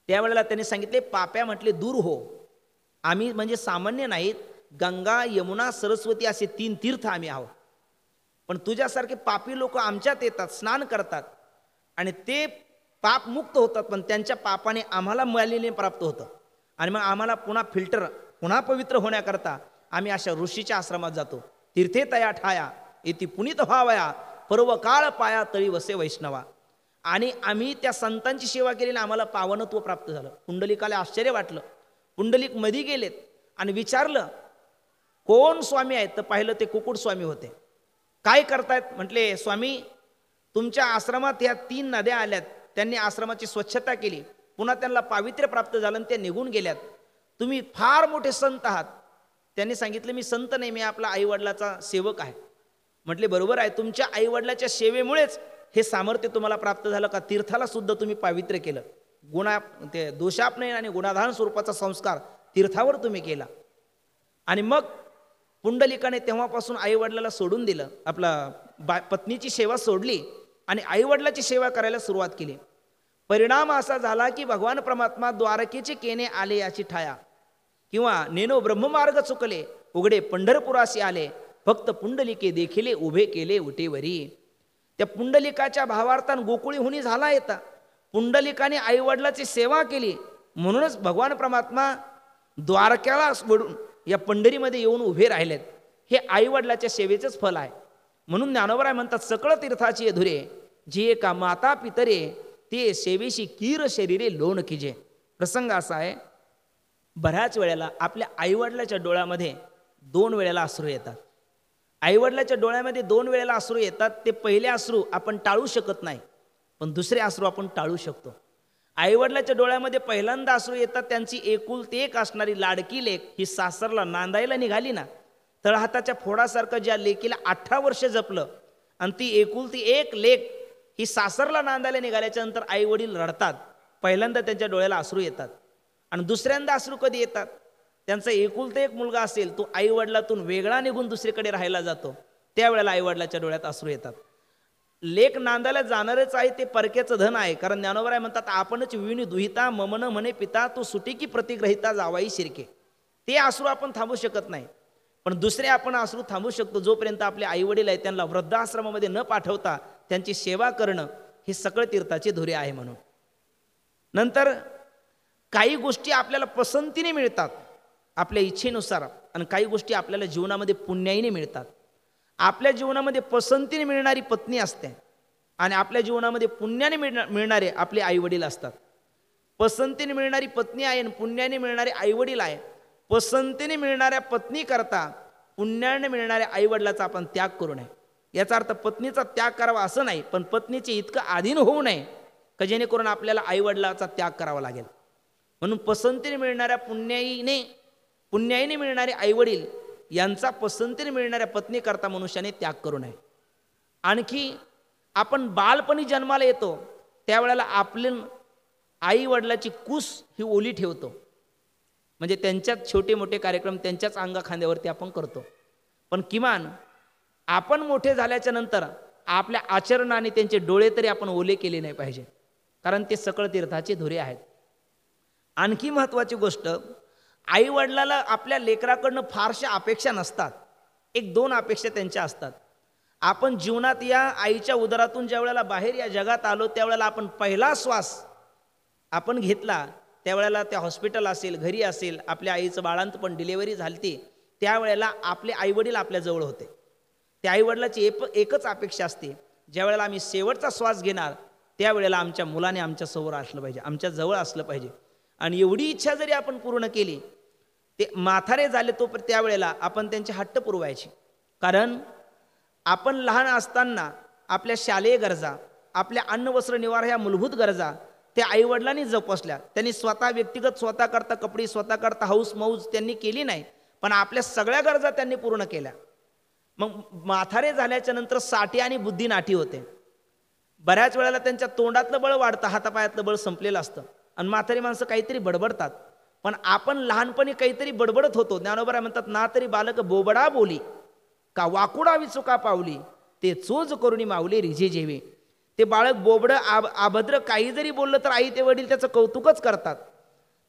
त्यावेळेला त्यांनी सांगितले, पाप्या म्हटले, दूर हो, आम्ही म्हणजे सामान्य नाहीत, गंगा यमुना सरस्वती असे 3 तीर्थ आम्ही आहोत. पण तुझ्यासारखे पापी लोक आमच्यात येतात, स्नान करतात आणि ते पाप मुक्त होतात, पण त्यांच्या पापाने आम्हाला मालिन्य प्राप्त होतं आणि मग आम्हाला पुन्हा फिल्टर, पुन्हा पवित्र होण्याकरता आम्ही अशा ऋषीच्या आश्रमात जातो. तीर्थे तया ठाया इति पुनीत व्हावया, पर्व काळ पाया तळी वसे वैष्णवा. आणि आम्ही त्या संतांची सेवा केली, आम्हाला पावनत्व प्राप्त झालं. पुंडलिकाला आश्चर्य वाटलं. पुंडलिक मध्ये गेलेत आणि विचारलं कोण स्वामी आहेत, तर पाहिलं ते कुकुट स्वामी होते. काय करतायत म्हटले, स्वामी तुमच्या आश्रमात ह्या 3 नद्या आल्यात, त्यांनी आश्रमाची स्वच्छता केली, पुन्हा त्यांना पावित्र्य प्राप्त झालं आणि ते निघून गेल्यात. तुम्ही फार मोठे संत आहात. त्यांनी सांगितलं मी संत नाही, मी आपला आईवडिलाचा सेवक आहे. म्हटले बरोबर आहे, तुमच्या आईवडिलाच्या सेवेमुळेच हे सामर्थ्य तुम्हाला प्राप्त झालं का तीर्थाला सुद्धा तुम्ही पावित्र्य केलं. ते दोषापनयन आणि गुणाधान स्वरूपाचा संस्कार तीर्थावर तुम्ही केला. आणि मग पुंडलिकाने तेव्हापासून आईवडिलाला सोडून दिलं, आपला पत्नीची सेवा सोडली आणि आईवडिलाची सेवा करायला सुरुवात केली. परिणाम असा झाला की भगवान परमात्मा द्वारकेचे केने आले याची ठाया, किंवा नेनो ब्रह्ममार्ग चुकले उघडे पंढरपुरासी आले, फक्त पुंडलिके देखिले उभे केले उटेवरी. त्या पुंडलिकाच्या भावार्थान गोकुळीहुनी झाला येता. पुंडलिकाने आईवडिलाची सेवा केली म्हणूनच भगवान परमात्मा द्वारकेला सोडून या पंढरीमध्ये येऊन उभे राहिलेत. हे आईवडिलाच्या सेवेचंच फल आहे. म्हणून ज्ञानोबराय म्हणतात सकळ तीर्थाची अधुरे, जे का माता पितरे ते सेवेशी कीर शरीरे लोण किजे. प्रसंग असा आहे, बऱ्याच वेळेला आपल्या आईवडिलाच्या डोळ्यामध्ये 2 वेळेला अश्रू येतात. आईवडिलाच्या डोळ्यामध्ये 2 वेळेला अश्रू येतात. ते पहिले अश्रू आपण टाळू शकत नाही, पण दुसरे अश्रू आपण टाळू शकतो. आईवडिलाच्या डोळ्यामध्ये पहिल्यांदा अश्रू येतात, त्यांची एकुलती एक असणारी लाडकी लेक ही सासरला नांदायला निघाली ना, तळहाताच्या फोडासारखं ज्या लेकीला 18 वर्ष जपलं आणि ती एकुलती एक लेक ही सासरला नांदायला निघाल्याच्या नंतर आई वडील रडतात. पहिल्यांदा त्यांच्या डोळ्याला अश्रू येतात. आणि दुसऱ्यांदा अश्रू कधी येतात, त्यांचा एकुलता एक मुलगा असेल, तो आई वडिलातून वेगळा निघून दुसरीकडे राहायला जातो, त्यावेळेला आई वडिलाच्या डोळ्यात अश्रू येतात. लेक नांदायला जाणारच आहे ते परक्याचं धन आहे. कारण ज्ञानोबराय म्हणतात आपणच विणी दुहिता ममन म्हणे पिता, तो सुटिकी प्रतिग्रहिता जावाई शिरके. ते अश्रू आपण थांबू शकत नाही, पण दुसरे आपण अश्रू थांबू शकतो. जोपर्यंत आपले आई वडील आहेत त्यांना वृद्धाश्रमामध्ये न पाठवता त्यांची सेवा करणं हे सगळं तीर्थाचे धुरे आहे. म्हणून नंतर काही गोष्टी आपल्याला पसंतीने मिळतात आपल्या इच्छेनुसार, आणि काही गोष्टी आपल्याला जीवनामध्ये पुण्याईने मिळतात. आपल्या जीवनामध्ये पसंतीने मिळणारी पत्नी असते आणि आपल्या जीवनामध्ये पुण्याने मिळणारे आपले आईवडील असतात. पसंतीने मिळणारी पत्नी आहे आणि पुण्याने मिळणारे आईवडील आहे. पसंतीने मिळणाऱ्या पत्नी करता पुण्याने मिळणाऱ्या आईवडिलाचा आपण त्याग करू नये. याचा अर्थ पत्नीचा त्याग करावा असं नाही, पण पत्नीचे इतकं अधीन होऊ नये का जेणेकरून आपल्याला आईवडिलाचा त्याग करावा लागेल. म्हणून पसंतीने मिळणाऱ्या पुण्याईने मिळणारे आईवडील यांचा पसंतीने मिळणाऱ्या पत्नी करता मनुष्याने त्याग करू नये. आणखी आपण बालपणी जन्माला येतो त्यावेळेला आपले आई वडिलाची कुस ही ओली ठेवतो, म्हणजे त्यांच्याच छोटे मोठे कार्यक्रम त्यांच्याच अंगा खांद्यावरती आपण करतो. पण किमान आपण मोठे झाल्याच्या नंतर आपल्या आचरणाने त्यांचे डोळे तरी आपण ओले केले नाही पाहिजे, कारण ते सकळ तीर्थाचे धुरे आहेत. आणखी महत्त्वाची गोष्ट, आई वडिलाला आपल्या लेकराकडनं फारशा अपेक्षा नसतात. 1-2 अपेक्षा त्यांच्या असतात. आपण जीवनात या आईच्या उदरातून ज्या वेळेला बाहेर या जगात आलो त्यावेळेला आपण पहिला श्वास आपण घेतला त्यावेळेला त्या हॉस्पिटल असेल, घरी असेल, आपल्या आईचं बाळांत पण डिलेवरी झाली, त्यावेळेला आपले आईवडील आपल्याजवळ होते. त्या आईवडिलाची एकच अपेक्षा असते, ज्या वेळेला आम्ही शेवटचा श्वास घेणार त्यावेळेला आमच्या मुलाने आमच्या समोर असलं पाहिजे, आमच्या जवळ असलं पाहिजे. आणि एवढी इच्छा जरी आपण पूर्ण केली, ते म्हातारे झाले तो त्यावेळेला आपण त्यांचे हट्ट पुरवायचे. कारण आपण लहान असताना आपल्या शालेय गरजा, आपल्या अन्न वस्त्र निवार ह्या मूलभूत गरजा त्या आईवडिलांनी जोपासल्या. त्यांनी स्वतः व्यक्तिगत स्वतः करता कपडे, स्वतः करता हौस मौज त्यांनी केली नाही, पण आपल्या सगळ्या गरजा त्यांनी पूर्ण केल्या. मग म्हातारे झाल्याच्या नंतर साठी आणि बुद्धी नाठी होते. बऱ्याच वेळेला त्यांच्या तोंडातलं बळ वाढतं, हातापायातलं बळ संपलेलं असतं आणि म्हातारी माणसं काहीतरी बडबडतात. पण आपण लहानपणी काहीतरी बडबडत होतो. ज्ञानोबराय म्हणतात ना तरी बालक बोबडा बोली का वाकुडावी चुका पावली, ते चोज करुणी मावले रिजे जेवे. ते बाळक बोबडं अभद्र काही जरी बोललं तर आई ते वडील त्याचं कौतुकच करतात.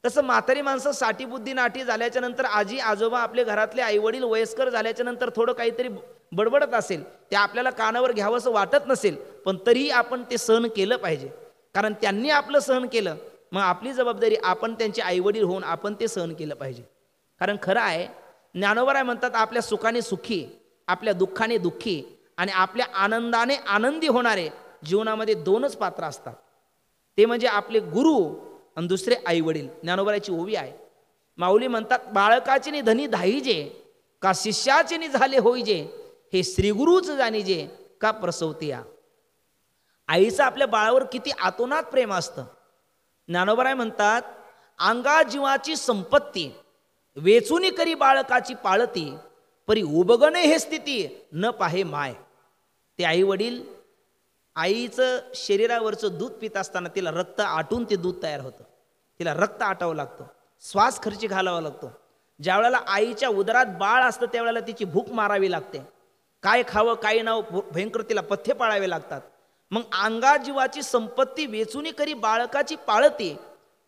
तसं म्हातारी माणसं साठी बुद्धी नाठी झाल्याच्या नंतर आजी आजोबा आपले घरातले आईवडील वयस्कर झाल्याच्या नंतर थोडं काहीतरी बडबडत असेल, ते आपल्याला कानावर घ्यावंसं वाटत नसेल, पण तरीही आपण ते सहन केलं पाहिजे. कारण त्यांनी आपलं सहन केलं, मग आपली जबाबदारी आपण त्यांचे आईवडील होऊन आपण ते सहन केलं पाहिजे. कारण खरं आहे, ज्ञानोबराय म्हणतात आपल्या सुखाने सुखी, आपल्या दुःखाने दुःखी आणि आपल्या आनंदाने आनंदी होणारे जीवनामध्ये दोनच पात्र असतात, ते म्हणजे आपले गुरु आणि दुसरे आई वडील. ज्ञानोबाची ओवी आहे. माऊली म्हणतात, बाळकाचे नि धनी धाईजे, का शिष्याचे नि झाले होईजे, हे श्रीगुरूच जाणीजे, का प्रसवतिया. आईचं आपल्या बाळावर किती आतोनात प्रेम असतं. ज्ञानोबराय म्हणतात, अंगा जीवाची संपत्ती वेचुनी करी बाळकाची पाळती, परी उबगणे हे स्थिती न पाहे माय. ते आई वडील आईचं शरीरावरचं दूध पित असताना तिला रक्त आटून ते दूध तयार होतं. तिला रक्त आटावं लागतं, श्वास खर्ची घालावा लागतो. ज्या वेळेला आईच्या उदरात बाळ असतं त्यावेळेला तिची भूक मारावी लागते. काय खावं काय नाव भयंकर तिला पथ्य पाळावे लागतात. मग अंगा जीवाची संपत्ती वेचुनी करी बाळकाची पाळते,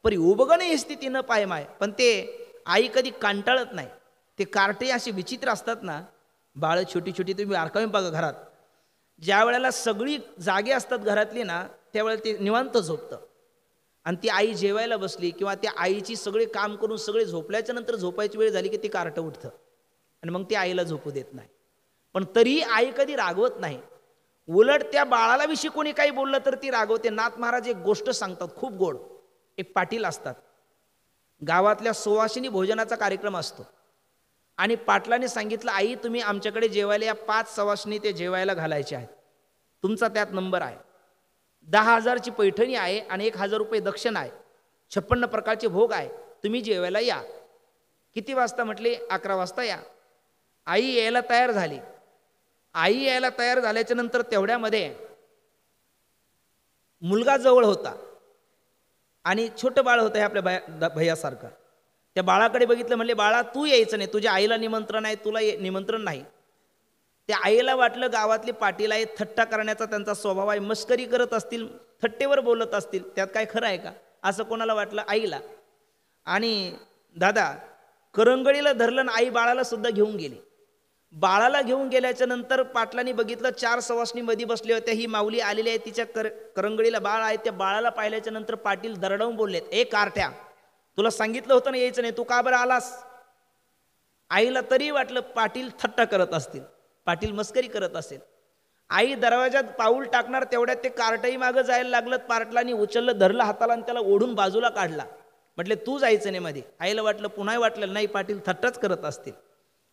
परी उबगणे ही स्थिती न पाय माय. पण ते आई कधी कंटाळत नाही. ते कार्टे असे विचित्र असतात ना, बाळ छोटी छोटी. तुम्ही बारकावी बघा घरात, ज्या वेळेला सगळी जागे असतात घरातली ना, त्यावेळेला ते निवांत झोपतं. आणि ती आई जेवायला बसली किंवा त्या आईची सगळे काम करून सगळे झोपल्याच्या नंतर झोपायची वेळ झाली की ते कार्ट उठतं आणि मग ती आईला झोपू देत नाही. पण तरी आई कधी रागवत नाही. उलट त्या बाळाला विषयी कोणी काही बोललं तर ती रागवते. नाथ महाराज एक गोष्ट सांगतात खूप गोड. एक पाटील असतात, गावातल्या सुवासिनी भोजनाचा कार्यक्रम असतो आणि पाटलाने सांगितलं, आई तुम्ही आमच्याकडे जेवायला या 5 सवासिनी ते जेवायला घालायचे आहेत, तुमचा त्यात नंबर आहे. 10,000ची पैठणी आहे आणि 1,000 रुपये दक्षिणा आहे, 56 प्रकारचे भोग आहे, तुम्ही जेवायला या. किती वाजता म्हटले? 11 वाजता या. आई यायला तयार झाली. आई यायला तयार झाल्याच्या नंतर तेवढ्यामध्ये मुलगा जवळ होता आणि छोटं बाळ होतं हे आपल्या भैयासारखं. त्या बाळाकडे बघितलं, म्हणले बाळा तू यायचं नाही, तुझ्या आईला निमंत्रण आहे, तुला निमंत्रण नाही. त्या आईला वाटलं गावातले पाटील आहे, थट्टा करण्याचा त्यांचा स्वभाव आहे, मस्करी करत असतील, थट्टेवर बोलत असतील, त्यात काय खरं आहे का असं कोणाला वाटलं आईला. आणि दादा करंगळीला धरलं आणि आई बाळाला सुद्धा घेऊन गेली. बाळाला घेऊन गेल्याच्या नंतर पाटलांनी बघितलं 4 सवासनी मध्ये बसले होत्या, ही माऊली आलेली आहे, तिच्या करंगळीला बाळ आहे. त्या बाळाला पाहिल्याच्या नंतर पाटील दरडावून बोललेत, ए कारट्या, तुला सांगितलं होतं ना यायचं नाही, तू का बरं आलास? आईला तरी वाटलं पाटील थट्टा करत असतील, पाटील मस्करी करत असेल. आई दरवाजात पाऊल टाकणार तेवढ्यात ते कार्टही मागं जायला लागलं. पाटलांनी उचललं, धरलं हाताला आणि त्याला ओढून बाजूला काढला. म्हटले तू जायचं नाही मध्ये. आईला वाटलं, पुन्हा वाटलं नाही पाटील थट्टाच करत असतील.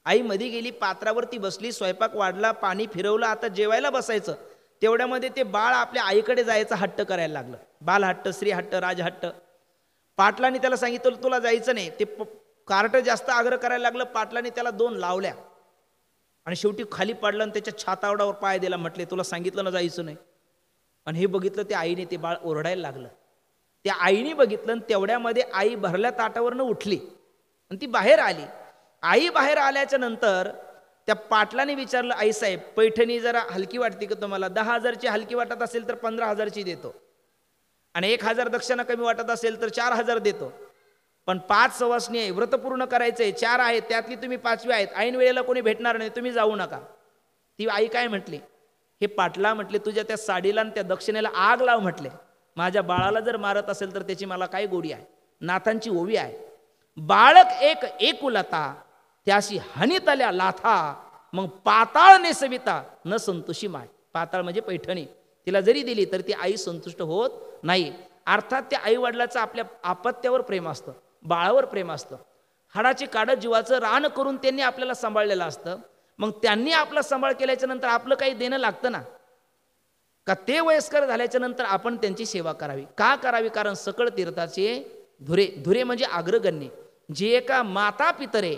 आई मध्ये गेली, पात्रावरती बसली, स्वयंपाक वाढला, पाणी फिरवलं, आता जेवायला बसायचं. तेवढ्यामध्ये ते बाळ आपल्या आईकडे जायचं हट्ट करायला लागलं. बाल हट्ट, स्त्री हट्ट, राज हट्ट. पाटलांनी त्याला सांगितलं तुला जायचं नाही. ते कार्ट जास्त आग्रह करायला लागलं. पाटलांनी त्याला 2 लावल्या आणि शेवटी खाली पडलं आणि त्याच्या छातावडावर पाय दिला. म्हटले तुला सांगितलं ना जायचं नाही. आणि हे बघितलं त्या आईने, ते बाळ ओरडायला लागलं. त्या आईने बघितलं आणि तेवढ्यामध्ये आई भरल्या ताटावरनं उठली आणि ती बाहेर आली. आई बाहेर आल्याच्या नंतर त्या पाटलाने विचारलं, आई साहेब पैठणी जरा हलकी वाटते का तुम्हाला? 10,000ची हलकी वाटत असेल तर 15,000ची देतो आणि 1,000 दक्षिणा कमी वाटत असेल तर 4,000 देतो. पण 5 सवासनी आहे, व्रत पूर्ण करायचंय, 4 आहेत, त्यातली तुम्ही 5वी आहेत, ऐन वेळेला कोणी भेटणार नाही, तुम्ही जाऊ नका. ती आई काय म्हटली, हे पाटला म्हटले तुझ्या त्या साडीला आणि त्या दक्षिणेला आग लाव म्हटले. माझ्या बाळाला जर मारत असेल तर त्याची मला काय गोडी आहे. नाथांची ओवी आहे, बाळक एक एकुलता त्याशी हनितल्या लाथा, मग पाताळ नेसविता न संतोषी माय. पाताळ म्हणजे पैठणी, तिला जरी दिली तर ती आई संतुष्ट होत नाही. अर्थात त्या आई वडिलाचं आपल्या आपत्यावर प्रेम असतं, बाळावर प्रेम असतं. हाडाची काढत जीवाचं रान करून त्यांनी आपल्याला सांभाळलेलं असतं. मग त्यांनी आपला सांभाळ केल्याच्या नंतर आपलं काही देणं लागतं ना, का ते वयस्कर झाल्याच्या नंतर आपण त्यांची सेवा करावी. का करावी? कारण सकळ तीर्थाचे धुरे, धुरे म्हणजे अग्रगण्य, जे एका माता पितरे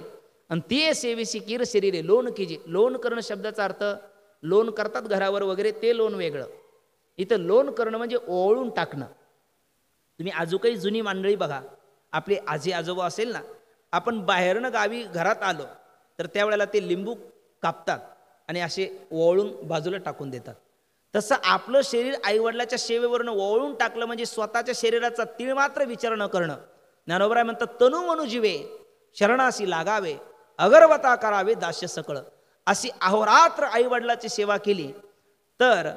आणि ते सेवेसी किर शरीरे लोन कीजे. लोन करणं शब्दाचा अर्थ, लोन करतात घरावर वगैरे ते लोन वेगळं, इथं लोन करणं म्हणजे ओळून टाकणं. तुम्ही अजूनही जुनी मंडळी बघा, आपले आजी आजोबा असेल ना, आपण बाहेरनं गावी घरात आलो तर त्यावेळेला ते लिंबू कापतात आणि असे ओळून बाजूला टाकून देतात. तसं आपलं शरीर आईवडिलाच्या सेवेवरनं ओळून टाकलं म्हणजे स्वतःच्या शरीराचा तीळ मात्र विचार न करणं. ज्ञानोबराय म्हणतात तनु मनु जीवे शरणासी लागावे, अगरवता करावे दास्य सकळ. अशी अहोरात्र आईवडिलाची सेवा केली तर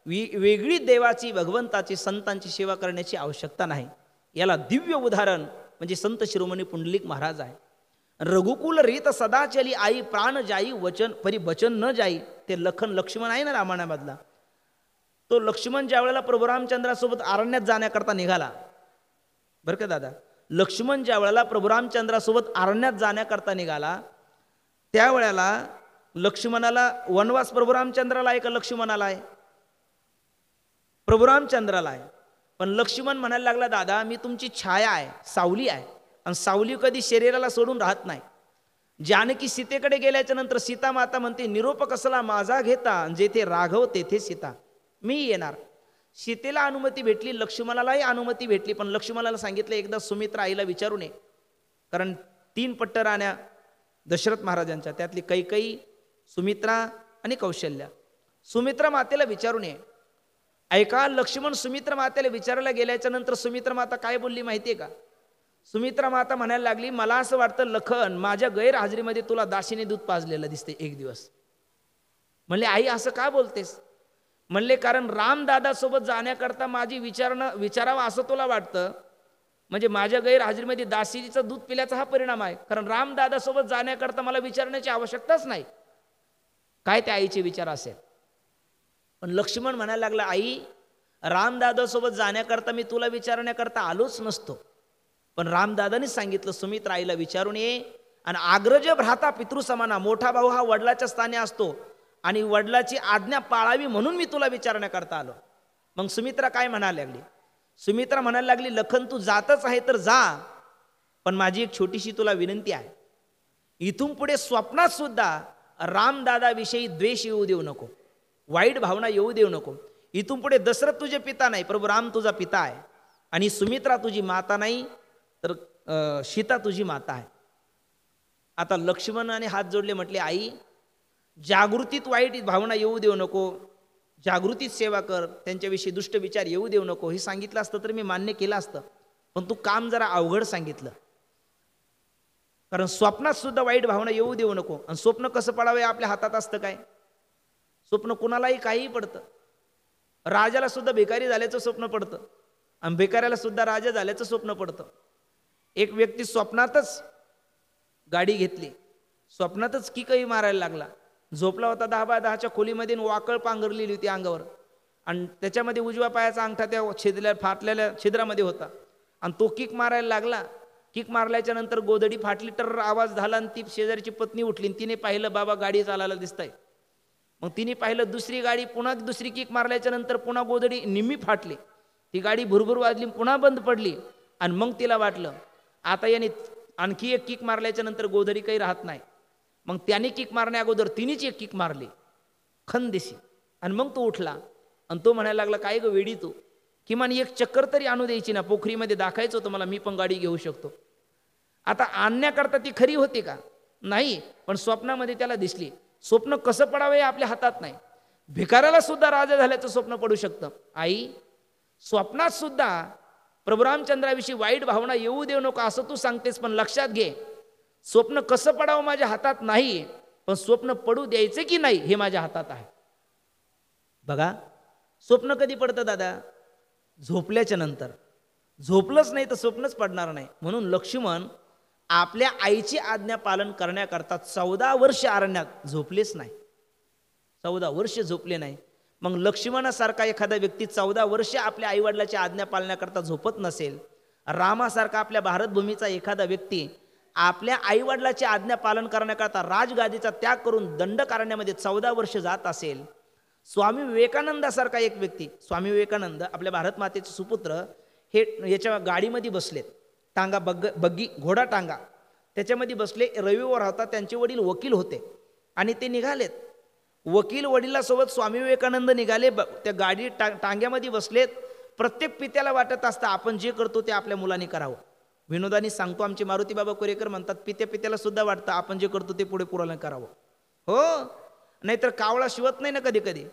वेगळी देवाची, भगवंताची, संतांची सेवा करण्याची आवश्यकता नाही. याला दिव्य उदाहरण म्हणजे संत शिरोमणी पुंडलिक महाराज आहे. रघुकुल रीत सदा चली आई, प्राण जाई वचन परी बचन न जाई. ते लखन लक्ष्मण आहे ना रामायणामधला, तो लक्ष्मण ज्या वेळेला प्रभू रामचंद्रासोबत अरण्यात जाण्याकरता निघाला, बरं का दादा, लक्ष्मण ज्या वेळेला प्रभू रामचंद्रासोबत अरण्यात जाण्याकरता निघाला, त्यावेळेला लक्ष्मणाला वनवास प्रभू रामचंद्राला आहे का लक्ष्मणाला आहे? प्रभू रामचंद्राला आहे. पण लक्ष्मण म्हणायला लागला, दादा मी तुमची छाया आहे, सावली आहे, आणि सावली कधी शरीराला सोडून राहत नाही. जानकी सीतेकडे गेल्याच्या नंतर सीता माता म्हणते, निरोप कसला माझा घेता, जेथे राघव तेथे सीता, मी येणार. सीतेला अनुमती भेटली, लक्ष्मणालाही अनुमती भेटली. पण लक्ष्मणाला सांगितलं, एकदा सुमित्रा आईला विचारून ये, कारण 3 पट्टराण्या दशरथ महाराजांच्या, त्यातली कैकेयी, सुमित्रा आणि कौशल्या. सुमित्रा मातेला विचारून ये. ऐका, लक्ष्मण सुमित्रा मातेला विचारायला गेल्याच्या नंतर सुमित्रा माता काय बोलली माहितीये का? सुमित्रा माता म्हणायला लागली, मला असं वाटतं लखन, माझ्या गैरहजेरीमध्ये तुला दाशीने दूध पाजलेलं दिसते एक दिवस. म्हणले, आई असं का बोलतेस? म्हणले, कारण रामदादासोबत जाण्याकरता माझी विचारावं असं तुला वाटतं, म्हणजे माझ्या गैरहजेरीमध्ये दासीचं दूध पिल्याचा हा परिणाम आहे. कारण रामदादासोबत जाण्याकरता मला विचारण्याची आवश्यकताच नाही. काय त्या आईचे विचार असेल? पण लक्ष्मण म्हणायला लागला, आई रामदादासोबत जाण्याकरता मी तुला विचारण्याकरता आलोच नसतो, पण रामदादांनीच सांगितलं सुमित्रा आईला विचारून ये. आणि आग्रज भ्राता पितृसमाना, मोठा भाऊ हा वडिलाच्या स्थानी असतो आणि वडिलाची आज्ञा पाळावी म्हणून मी तुला विचारण्याकरता आलो. मग सुमित्रा काय म्हणायला लागली? सुमित्रा म्हणायला लागली, लखन तू जातच आहे तर जा, पण माझी एक छोटीशी तुला विनंती आहे. इथून पुढे स्वप्नात सुद्धा रामदादाविषयी द्वेष येऊ देऊ नको, वाईट भावना येऊ देऊ नको. इथून पुढे दशरथ तुझे पिता नाही, प्रभू राम तुझा पिता आहे, आणि सुमित्रा तुझी माता नाही, तर सीता तुझी माता आहे. आता लक्ष्मणाने हात जोडले, म्हटले, आई जागृतीत वाईट भावना येऊ देऊ नको, जागृतीत सेवा कर, त्यांच्याविषयी दुष्ट विचार येऊ देऊ नको. हे सांगितलं असतं तर मी मान्य केलं असतं, पण तू काम जरा अवघड सांगितलं. कारण स्वप्नात सुद्धा वाईट भावना येऊ देऊ नको. आणि स्वप्न कसं पडावं आपल्या हातात असतं काय? स्वप्न कुणालाही काहीही पडतं. राजाला सुद्धा भिकारी झाल्याचं स्वप्न पडतं, आणि भिकाऱ्याला सुद्धा राजा झाल्याचं स्वप्न पडतं. एक व्यक्ती स्वप्नातच गाडी घेतली, स्वप्नातच किकही मारायला लागला. झोपला होता 10 बाय 10च्या खोलीमध्ये, वाकळ पांघरलेली होती अंगावर, आणि त्याच्यामध्ये उजव्या पायाचा अंगठा त्या फाटलेल्या छिद्रामध्ये होता, आणि तो किक मारायला लागला. किक मारल्याच्या नंतर गोधडी फाटली, टर आवाज झाला, आणि ती शेजारची पत्नी उठली. तिने पाहिलं, बाबा गाडी चालायला दिसतंय. मग तिने पाहिलं दुसरी गाडी, पुन्हा दुसरी किक मारल्याच्या नंतर पुन्हा गोधडी निम्मी फाटली. ती गाडी भुरभुर वाजली, पुन्हा बंद पडली. आणि मग तिला वाटलं आता याने आणखी एक किक मारल्याच्या नंतर गोधडी काही राहत नाही. मग त्याने किक मारण्या अगोदर तिनेच एक किक मारली खंदेशी, आणि मग तो उठला. आणि तो म्हणायला लागला, काय ग वेडी तू, किमान एक चक्कर तरी आणू द्यायची ना, पोखरीमध्ये दाखायचं होतं मला, मी पण गाडी घेऊ शकतो. आता आणण्याकरता ती खरी होती का? नाही, पण स्वप्नामध्ये त्याला दिसली. स्वप्न कसं पडावं हे आपल्या हातात नाही. भिकाऱ्याला सुद्धा राजा झाल्याचं स्वप्न पडू शकतं. आई स्वप्नात सुद्धा प्रभू रामचंद्राविषयी वाईट भावना येऊ देऊ नको असं तू सांगतेस, पण लक्षात घे, स्वप्न कसं पडावं माझ्या हातात नाही, पण स्वप्न पडू द्यायचे की नाही हे माझ्या हातात आहे. बघा, स्वप्न कधी पडतं दादा? झोपल्याच्या नंतर. झोपलंच नाही तर स्वप्नच पडणार नाही. म्हणून लक्ष्मण आपल्या आईची आज्ञा पालन करण्याकरता 14 वर्ष अरण्यात झोपलेच नाही. 14 वर्ष झोपले नाही. मग लक्ष्मणासारखा एखादा व्यक्ती 14 वर्ष आपल्या आईवडिलाची आज्ञा पाळण्याकरता झोपत नसेल, रामासारखा आपल्या भारतभूमीचा एखादा व्यक्ती आपल्या आईवडिलाची आज्ञा पालन करण्याकरता राजगादीचा त्याग करून दंडकारण्यामध्ये 14 वर्ष जात असेल, स्वामी विवेकानंदासारखा एक व्यक्ती, स्वामी विवेकानंद आपल्या भारत मातेचे सुपुत्र, हे याच्या गाडीमध्ये बसलेत, टांगा बग्गी घोडा टांगा त्याच्यामध्ये बसले. रविवार होता, त्यांचे वडील वकील होते आणि ते निघालेत. वकील वडिलांसोबत स्वामी विवेकानंद निघाले, त्या गाडी टांग्यामध्ये बसलेत. प्रत्येक पित्याला वाटत असतं आपण जे करतो ते आपल्या मुलांनी करावं. विनोदानी सांगतो, आमचे मारुती बाबा कोरेकर म्हणतात, पित्याला सुद्धा वाटतं आपण जे करतो ते पुढे पुराला करावं. हो, नाहीतर कावळा शिवत नाही ना कधी कधी.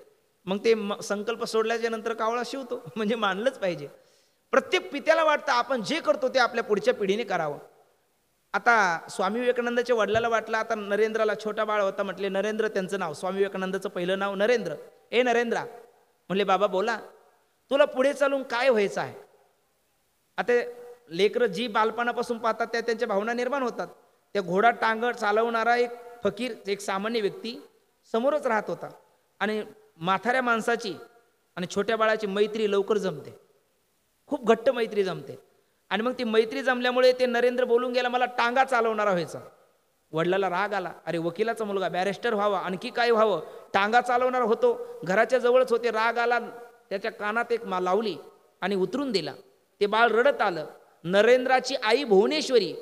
मग ते संकल्प सोडल्याच्या नंतर कावळा शिवतो, म्हणजे मानलंच पाहिजे. प्रत्येक पित्याला वाटतं आपण जे करतो ते आपल्या पुढच्या पिढीने करावं. आता स्वामी विवेकानंदाच्या वडिलाला वाटलं, आता नरेंद्राला, छोटा बाळ होता, म्हटले नरेंद्र त्यांचं नाव, स्वामी विवेकानंदाचं पहिलं नाव नरेंद्र. ए नरेंद्रा, म्हणले बाबा बोला, तुला पुढे चालून काय व्हायचं आहे? आता लेकरं जी बालपणापासून पाहतात त्या त्यांच्या भावना निर्माण होतात. त्या घोडा टांग चालवणारा एक फकीर, एक सामान्य व्यक्ती समोरच राहत होता, आणि म्हाताऱ्या माणसाची आणि छोट्या बाळाची मैत्री लवकर जमते, खूप घट्ट मैत्री जमते. आणि मग ती मैत्री जमल्यामुळे ते नरेंद्र बोलून गेला, मला टांगा चालवणारा व्हायचा. वडिलाला राग आला, अरे वकिलाचा मुलगा बॅरिस्टर व्हावा, आणखी काय व्हावं, टांगा चालवणार होतो, घराच्या जवळच होते. राग आला, त्याच्या कानात एक लावली आणि उतरून दिला. ते बाळ रडत आलं. नरेंद्राची आई भुवनेश्वरी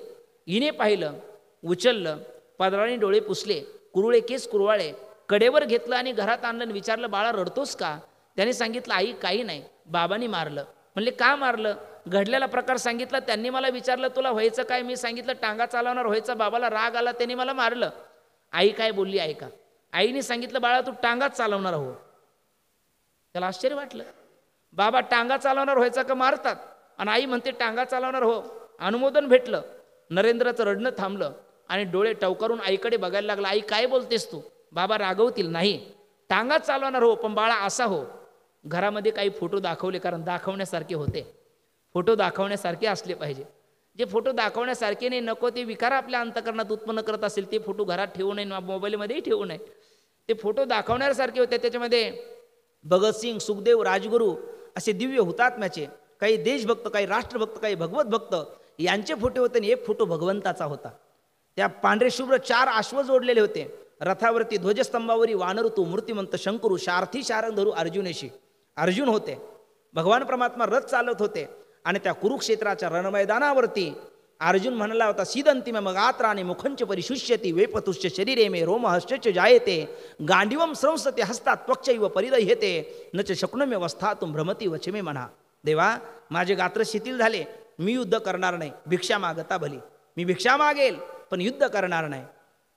हिने पाहिलं, उचललं, पदराने डोळे पुसले, कुरुळे केस कुरवाळे, कडेवर घेतलं आणि घरात आणलं आणि विचारलं, बाळा रडतोस का? त्याने सांगितलं, आई काही नाही, बाबांनी मारलं. म्हणले का मारलं? घडलेला प्रकार सांगितला. त्यांनी मला विचारलं, तुला व्हायचं काय? मी सांगितलं टांगा चालवणार व्हायचा. बाबाला राग आला, त्यांनी मला मारलं. आई काय बोलली ऐका. आईने सांगितलं, बाळा तू टांगाच चालवणार हो. त्याला आश्चर्य वाटलं, बाबा टांगा चालवणार व्हायचा का मारतात, आणि आई म्हणते टांगा चालवणार हो. अनुमोदन भेटलं. नरेंद्राचं रडणं थांबलं आणि डोळे टवकारून आईकडे बघायला लागला. आई काय बोलतेस तू? बाबा रागवतील. नाही, टांगा चालवणार हो, पण बाळा असा हो. घरामध्ये काही फोटो दाखवले, कारण दाखवण्यासारखे होते. फोटो दाखवण्यासारखे असले पाहिजे. जे फोटो दाखवण्यासारखे नाही, नको ते विकार आपल्या अंतकरणात उत्पन्न करत असेल ते फोटो घरात ठेवू नये, मोबाईलमध्येही ठेवू नये. ते फोटो दाखवण्यासारखे होते. त्याच्यामध्ये भगतसिंग, सुखदेव, राजगुरू असे दिव्य हुतात्म्याचे, काही देशभक्त, काही राष्ट्रभक्त, काही भगवत भक्त यांचे फोटो होते. आणि एक फोटो भगवंताचा होता. त्या पांढरे शुभ्र 4 अश्व जोडलेले होते. रथावरती ध्वजस्तंभावरी वानरतू मूर्तिमंत शंकरू सारथी शारंग धरू अर्जुनेशी. अर्जुन होते. भगवान परमात्मा रथ चालत होते. आणि त्या कुरुक्षेत्राच्या रणमैदानावरती अर्जुन म्हणाला होता, सीदंती मे मगात्राने मुखंच परिशुष्यती वेपतुश्च शरीरे मे रोमहश्च जायते गांडीवम संसते हस्तात त्वक्षैव परिदह्यते नच शक्नुमे अवस्थातुम भ्रमती वचमे म्हणा. देवा, माझे गात्र शिथिल झाले, मी युद्ध करणार नाही. भिक्षा मागता भली, मी भिक्षा मागेल पण युद्ध करणार नाही.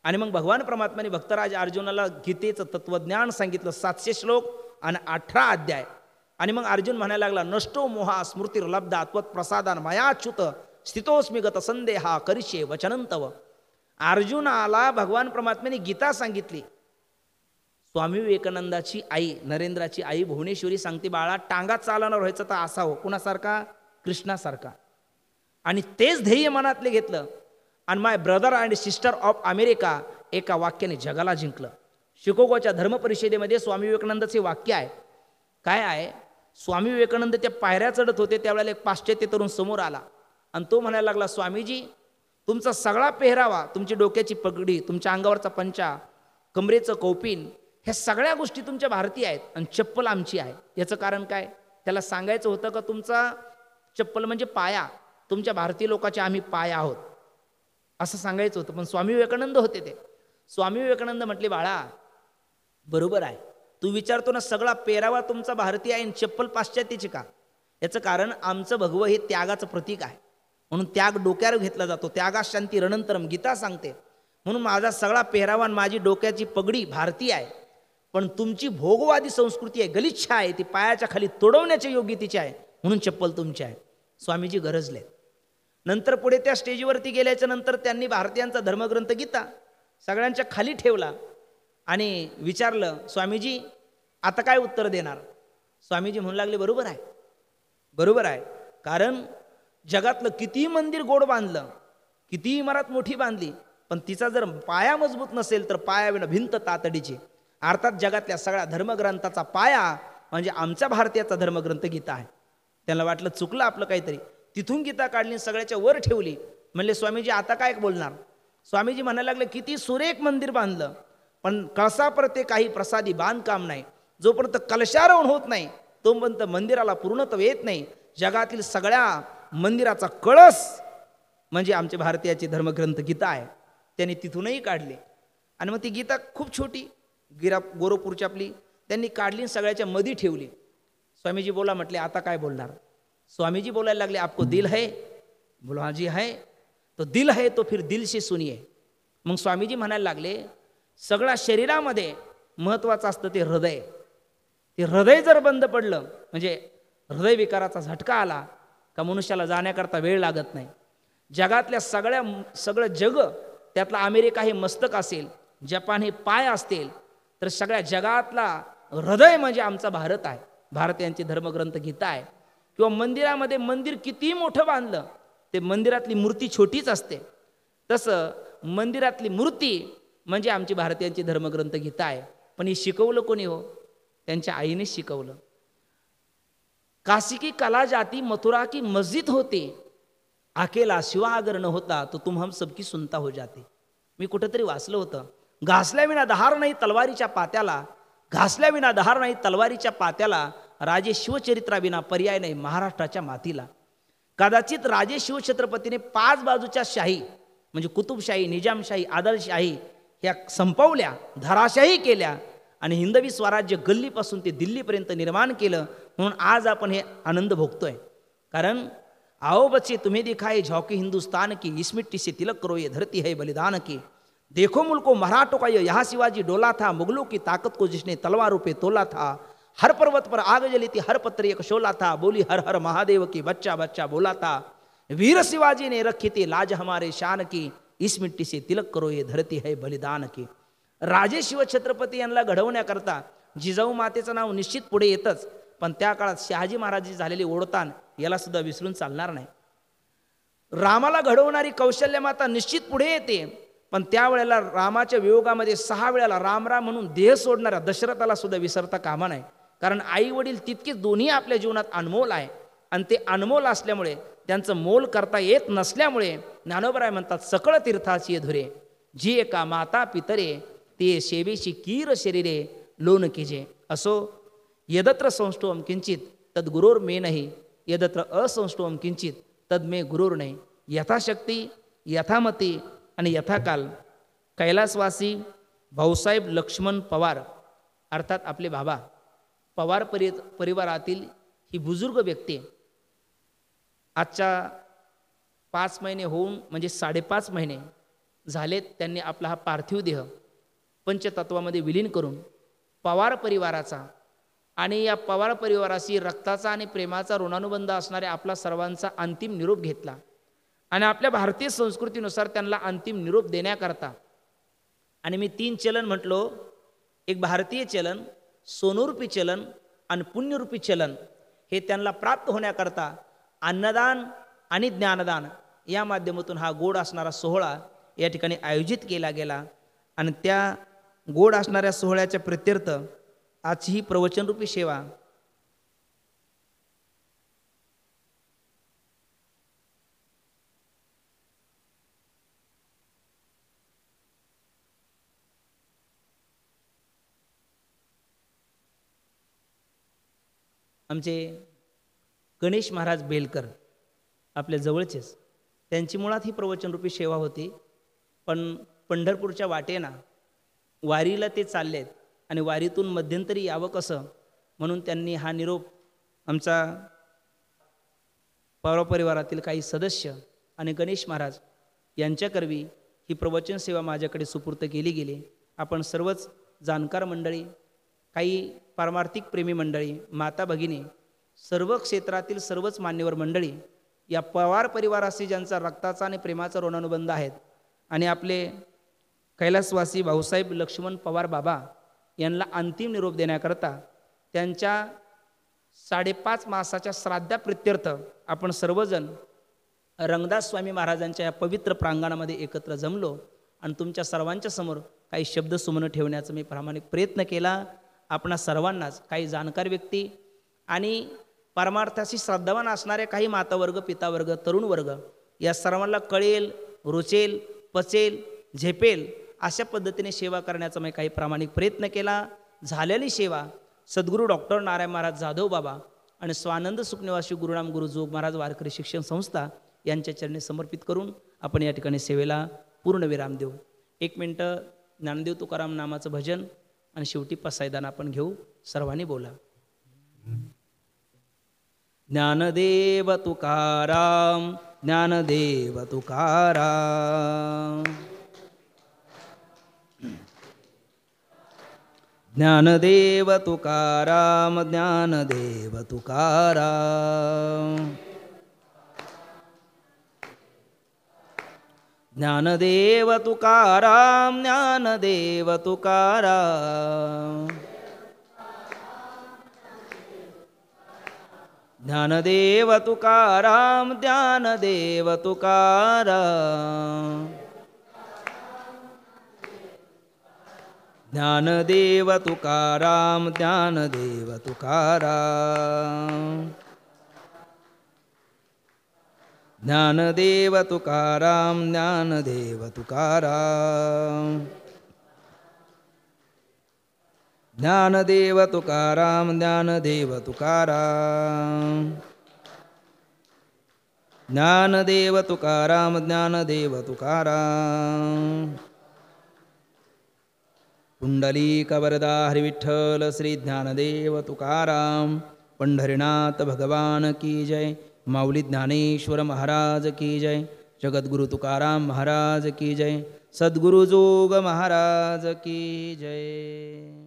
आणि मग भगवान परमात्माने भक्तराज अर्जुनाला गीतेचं तत्वज्ञान सांगितलं. 700 श्लोक आणि 18 अध्याय. आणि मग अर्जुन म्हणायला लागला, नष्टो मोहा स्मृतिर्लब्धा त्वत्प्रसादान मयाच्युत स्थितोस्मी गत संदेहा करिष्ये वचनंतव. अर्जुनाला भगवान परमात्म्याने गीता सांगितली. स्वामी विवेकानंदाची आई, नरेंद्राची आई भुवनेश्वरी सांगते, बाळा टांगा चालवणार व्हायचं तर असा हो. कुणासारखा? कृष्णासारखा. आणि तेच ध्येय मनातले घेतलं. आणि my brother and sister of America एका वाक्याने जगाला जिंकलं. शिकागोच्या धर्म परिषदेमध्ये स्वामी विवेकानंदाचे वाक्य आहे. काय आहे? स्वामी विवेकानंद त्या पायऱ्या चढत होते, त्यावेळेला एक पाश्चात्य तरुण समोर आला आणि तो म्हणायला लागला, स्वामीजी तुमचा सगळा पेहरावा, तुमची डोक्याची पगडी, तुमच्या अंगावरचा पंचा, कमरेचं कौपिन, ह्या सगळ्या गोष्टी तुमच्या भारतीय आहेत आणि चप्पल आमची आहे. याचं कारण काय? त्याला सांगायचं होतं का तुमचा चप्पल म्हणजे पाया, तुमच्या भारतीय लोकांचे आम्ही पाया आहोत, असं सांगायचं होतं. पण स्वामी विवेकानंद होते ते. स्वामी विवेकानंद म्हटले, बाळा बरोबर आहे, तू विचारतो ना सगळा पेरावा तुमचा भारतीय आहे आणि चप्पल पाश्चात्याची का? याचं कारण आमचं भगवं हे त्यागाचं प्रतीक आहे, म्हणून त्याग डोक्यावर घेतला जातो. त्यागा शांती रणंतरम गीता सांगते. म्हणून माझा सगळा पेहरावा आणि माझी डोक्याची पगडी भारतीय आहे. पण तुमची भोगवादी संस्कृती आहे, गलिच्छा आहे, ती पायाच्या खाली तोडवण्याच्या योग्य तिची आहे, म्हणून चप्पल तुमची आहे. स्वामीजी गरजले. नंतर पुढे त्या स्टेजवरती गेल्याच्या नंतर त्यांनी भारतीयांचा धर्मग्रंथ गीता सगळ्यांच्या खाली ठेवला आणि विचारलं, स्वामीजी आता काय उत्तर देणार? स्वामीजी म्हणू लागले, बरोबर आहे, बरोबर आहे. कारण जगातलं कितीही मंदिर गोड बांधलं, कितीही इमारत मोठी बांधली, पण तिचा जर पाया मजबूत नसेल तर पायाविना भिंत तातडीची. अर्थात जगातल्या सगळ्या धर्मग्रंथाचा पाया म्हणजे आमच्या भारतीयाचा धर्मग्रंथ गीता आहे. त्यांना वाटलं चुकलं आपलं काहीतरी. तिथून गीता काढली, सगळ्याच्या वर ठेवली. म्हणले, स्वामीजी आता काय बोलणार? स्वामीजी म्हणायला लागले, किती सुरेख मंदिर बांधलं, पण कळसाप्रते काही प्रसादी बांधकाम नाही. जोपर्यंत कलशारोहण होत नाही तोपर्यंत मंदिराला पूर्णत्व येत नाही. जगातील सगळ्या मंदिराचा कळस म्हणजे आमच्या भारतीयाची धर्मग्रंथ गीता आहे. त्यांनी तिथूनही काढली आणि मग ती गीता खूप छोटी गोरखपूरची आपली त्यांनी काढली, सगळ्याच्या मधी ठेवली. स्वामीजी बोला, म्हटले आता काय बोलणार? स्वामीजी बोलायला लागले, आपको दिल है? बोलो हाँ जी है. तो दिल है तो फिर दिल से सुनिए. मग स्वामीजी म्हणायला लागले, सगळ्या शरीरामध्ये महत्त्वाचं असतं ते हृदय. ते हृदय जर बंद पडलं म्हणजे हृदय विकाराचा झटका आला का मनुष्याला जाण्याकरता वेळ लागत नाही. जगातल्या सगळं जग, त्यातला अमेरिका हे मस्तक असेल, जपान हे पाय असतील, तर सगळ्या जगातला हृदय म्हणजे आमचा भारत आहे. भारतीयांची धर्मग्रंथ गीता आहे. किंवा मंदिरामध्ये मंदिर किती मोठं बांधलं ते मंदिरातली मूर्ती छोटीच असते, तसं मंदिरातली मूर्ती म्हणजे आमची भारतीयांची धर्मग्रंथ गीता आहे. पण हे शिकवलं कोणी हो? त्यांच्या आईनेच शिकवलं. काशी की कला जाती मथुरा की मस्जिद होती, अकेला शिवा अगर न होता तो तुम हम सबकी सुनता हो जाते. मी कुठंतरी वाचलं होतं, घासल्या विना दहार नाही तलवारीच्या पात्याला, घासल्या विना दहार नाही तलवारीच्या पात्याला, राजे शिवचरित्राविना पर्याय नाही महाराष्ट्राच्या मातीला. कदाचित राजे शिवछत्रपतीने 5 बाजूच्या शाही म्हणजे कुतुबशाही, निजामशाही, आदिलशाही ह्या संपवल्या, धराशाही केल्या आणि हिंदवी स्वराज्य गल्लीपासून ते दिल्लीपर्यंत निर्माण केलं. म्हणून आज आपण हे आनंद भोगतोय. कारण आओ बच्चे तुम्हें दिखाए झोंके हिंदुस्तान की, इस मिट्टी से तिलक करो ये धरती है बलिदान की. देखो मुल्को मराठों का ये यहाँ शिवाजी डोला था, मुगलों की ताकत को जिसने तलवारों पे तोला था. हर पर्वत पर आग जली थी, हर पत्थर एक शोला था, बोली हर हर महादेव की, बच्चा बच्चा बोला था. वीर शिवाजी ने रखी थी लाज हमारे शान की, इस मिट्टी से तिलक करो ये धरती है बलिदान की. राजे शिवछत्रपती यांना घडवण्याकरता जिजाऊ मातेचं नाव निश्चित पुढे येतच, पण त्या काळात शहाजी महाराजांची झालेली ओढताण याला सुद्धा विसरून चालणार नाही. रामाला घडवणारी कौशल्य माता निश्चित पुढे येते, पण त्यावेळेला रामाच्या वियोगामध्ये 6 वेळेला राम राम म्हणून देह सोडणाऱ्या दशरथाला सुद्धा विसरता कामा नाही. कारण आई वडील तितकेच दोन्ही आपल्या जीवनात अनमोल आहे आणि ते अनमोल असल्यामुळे त्यांचं मोल करता येत नसल्यामुळे ज्ञानोबराय म्हणतात सकळ तीर्थाची धुरे, जी एका माता पितरे ते सेवेची कीर शरीरे लोन कीजे. असो यदत्र संष्टोम किंचित तद्गुरोर मे नाही, यदत्र असंष्टोम किंचित तद्मे गुरुर नाही. यथाशक्ती यथामती आणि यथाकाल कैलासवासी भाऊसाहेब लक्ष्मण पवार अर्थात आपले बाबा पवार परिवारातील ही बुजुर्ग व्यक्ती आजच्या 5 महिने होऊन म्हणजे 5.5 महिने झालेत त्यांनी आपला हा पार्थिव देह पंचतत्वामध्ये विलीन करून पवार परिवाराचा आणि या पवार परिवाराशी रक्ताचा आणि प्रेमाचा ऋणानुबंध असणाऱ्या आपला सर्वांचा अंतिम निरोप घेतला. आणि आपल्या भारतीय संस्कृतीनुसार त्यांना अंतिम निरोप देण्याकरता आणि मी 3 चलन म्हटलो, एक भारतीय चलन, सोनरूपी चलन आणि पुण्यरूपी चलन, हे त्यांना प्राप्त होण्याकरता अन्नदान आणि ज्ञानदान या माध्यमातून हा गोड असणारा सोहळा या ठिकाणी आयोजित केला गेला. आणि त्या गोड असणाऱ्या सोहळ्याच्या प्रित्यर्थ आजची ही प्रवचनरूपी सेवा आमचे गणेश महाराज बेलकर आपल्या जवळचेच, त्यांची मुळात ही प्रवचनरूपी सेवा होती. पण पंढरपूरच्या वाटेना वारीला ते चाललेत आणि वारीतून मध्यंतरी यावं कसं म्हणून त्यांनी हा निरोप आमचा पवार परिवारातील काही सदस्य आणि गणेश महाराज यांच्याकरवी ही प्रवचन सेवा माझ्याकडे सुपूर्त केली गेली. आपण सर्वच जाणकार मंडळी, काही पारमार्थिक प्रेमी मंडळी, माता भगिनी, सर्व क्षेत्रातील सर्वच मान्यवर मंडळी या पवार परिवाराशी ज्यांचा रक्ताचा आणि प्रेमाचा ऋणानुबंध आहेत आणि आपले कैलासवासी भाऊसाहेब लक्ष्मण पवार बाबा यांना अंतिम निरोप देण्याकरता त्यांच्या 5.5 मासाच्या श्राद्धाप्रित्यर्थ आपण सर्वजण रंगदास स्वामी महाराजांच्या या पवित्र प्रांगणामध्ये एकत्र जमलो आणि तुमच्या सर्वांच्या समोर काही शब्द सुमन ठेवण्याचा मी प्रामाणिक प्रयत्न केला. आपणा सर्वांनाच, काही जाणकार व्यक्ती आणि परमार्थाशी श्रद्धावान असणारे काही मातावर्ग, पितावर्ग, तरुण वर्ग या सर्वांना कळेल, रुचेल, पचेल, झेपेल अशा पद्धतीने सेवा करण्याचा मी काही प्रामाणिक प्रयत्न केला. झालेली सेवा सद्गुरू डॉक्टर नारायण महाराज जाधव बाबा आणि स्वानंद सुखनिवासी गुरुनाम गुरु जोग महाराज वारकरी शिक्षण संस्था यांच्या चरणी समर्पित करून आपण या ठिकाणी सेवेला पूर्ण विराम देऊ. 1 मिनिटं ज्ञानदेव तुकाराम नामाचं भजन आणि शेवटी पसायदान आपण घेऊ. सर्वांनी बोला. ज्ञानदेव तुकाराम, ज्ञानदेव तुकाराम, ज्ञानदेव तुकाराम, ज्ञानदेव तुकाराम, ज्ञानदेव तुकाराम, ज्ञानदेव तुकाराम, ज्ञानदेव तुकाराम, ज्ञानदेव तुकाराम, ज्ञानदेव तुकाराम, ज्ञानदेव तुकाराम, ज्ञानदेव तुकाराम ज्ञानदेव तुकाराम ज्ञानदेव तुकाराम ज्ञानदेव तुकाराम ज्ञानदेव तुकाराम ज्ञानदेव तुकाराम पुंडलीक वरदा हरिविठ्ठल श्री ज्ञानदेव तुकाराम पंढरीनाथ भगवान की जय माऊली ज्ञानेश्वर महाराज की जय जगद्गुरु तुकाराम महाराज की जय सद्गुरु जोग महाराज की जय।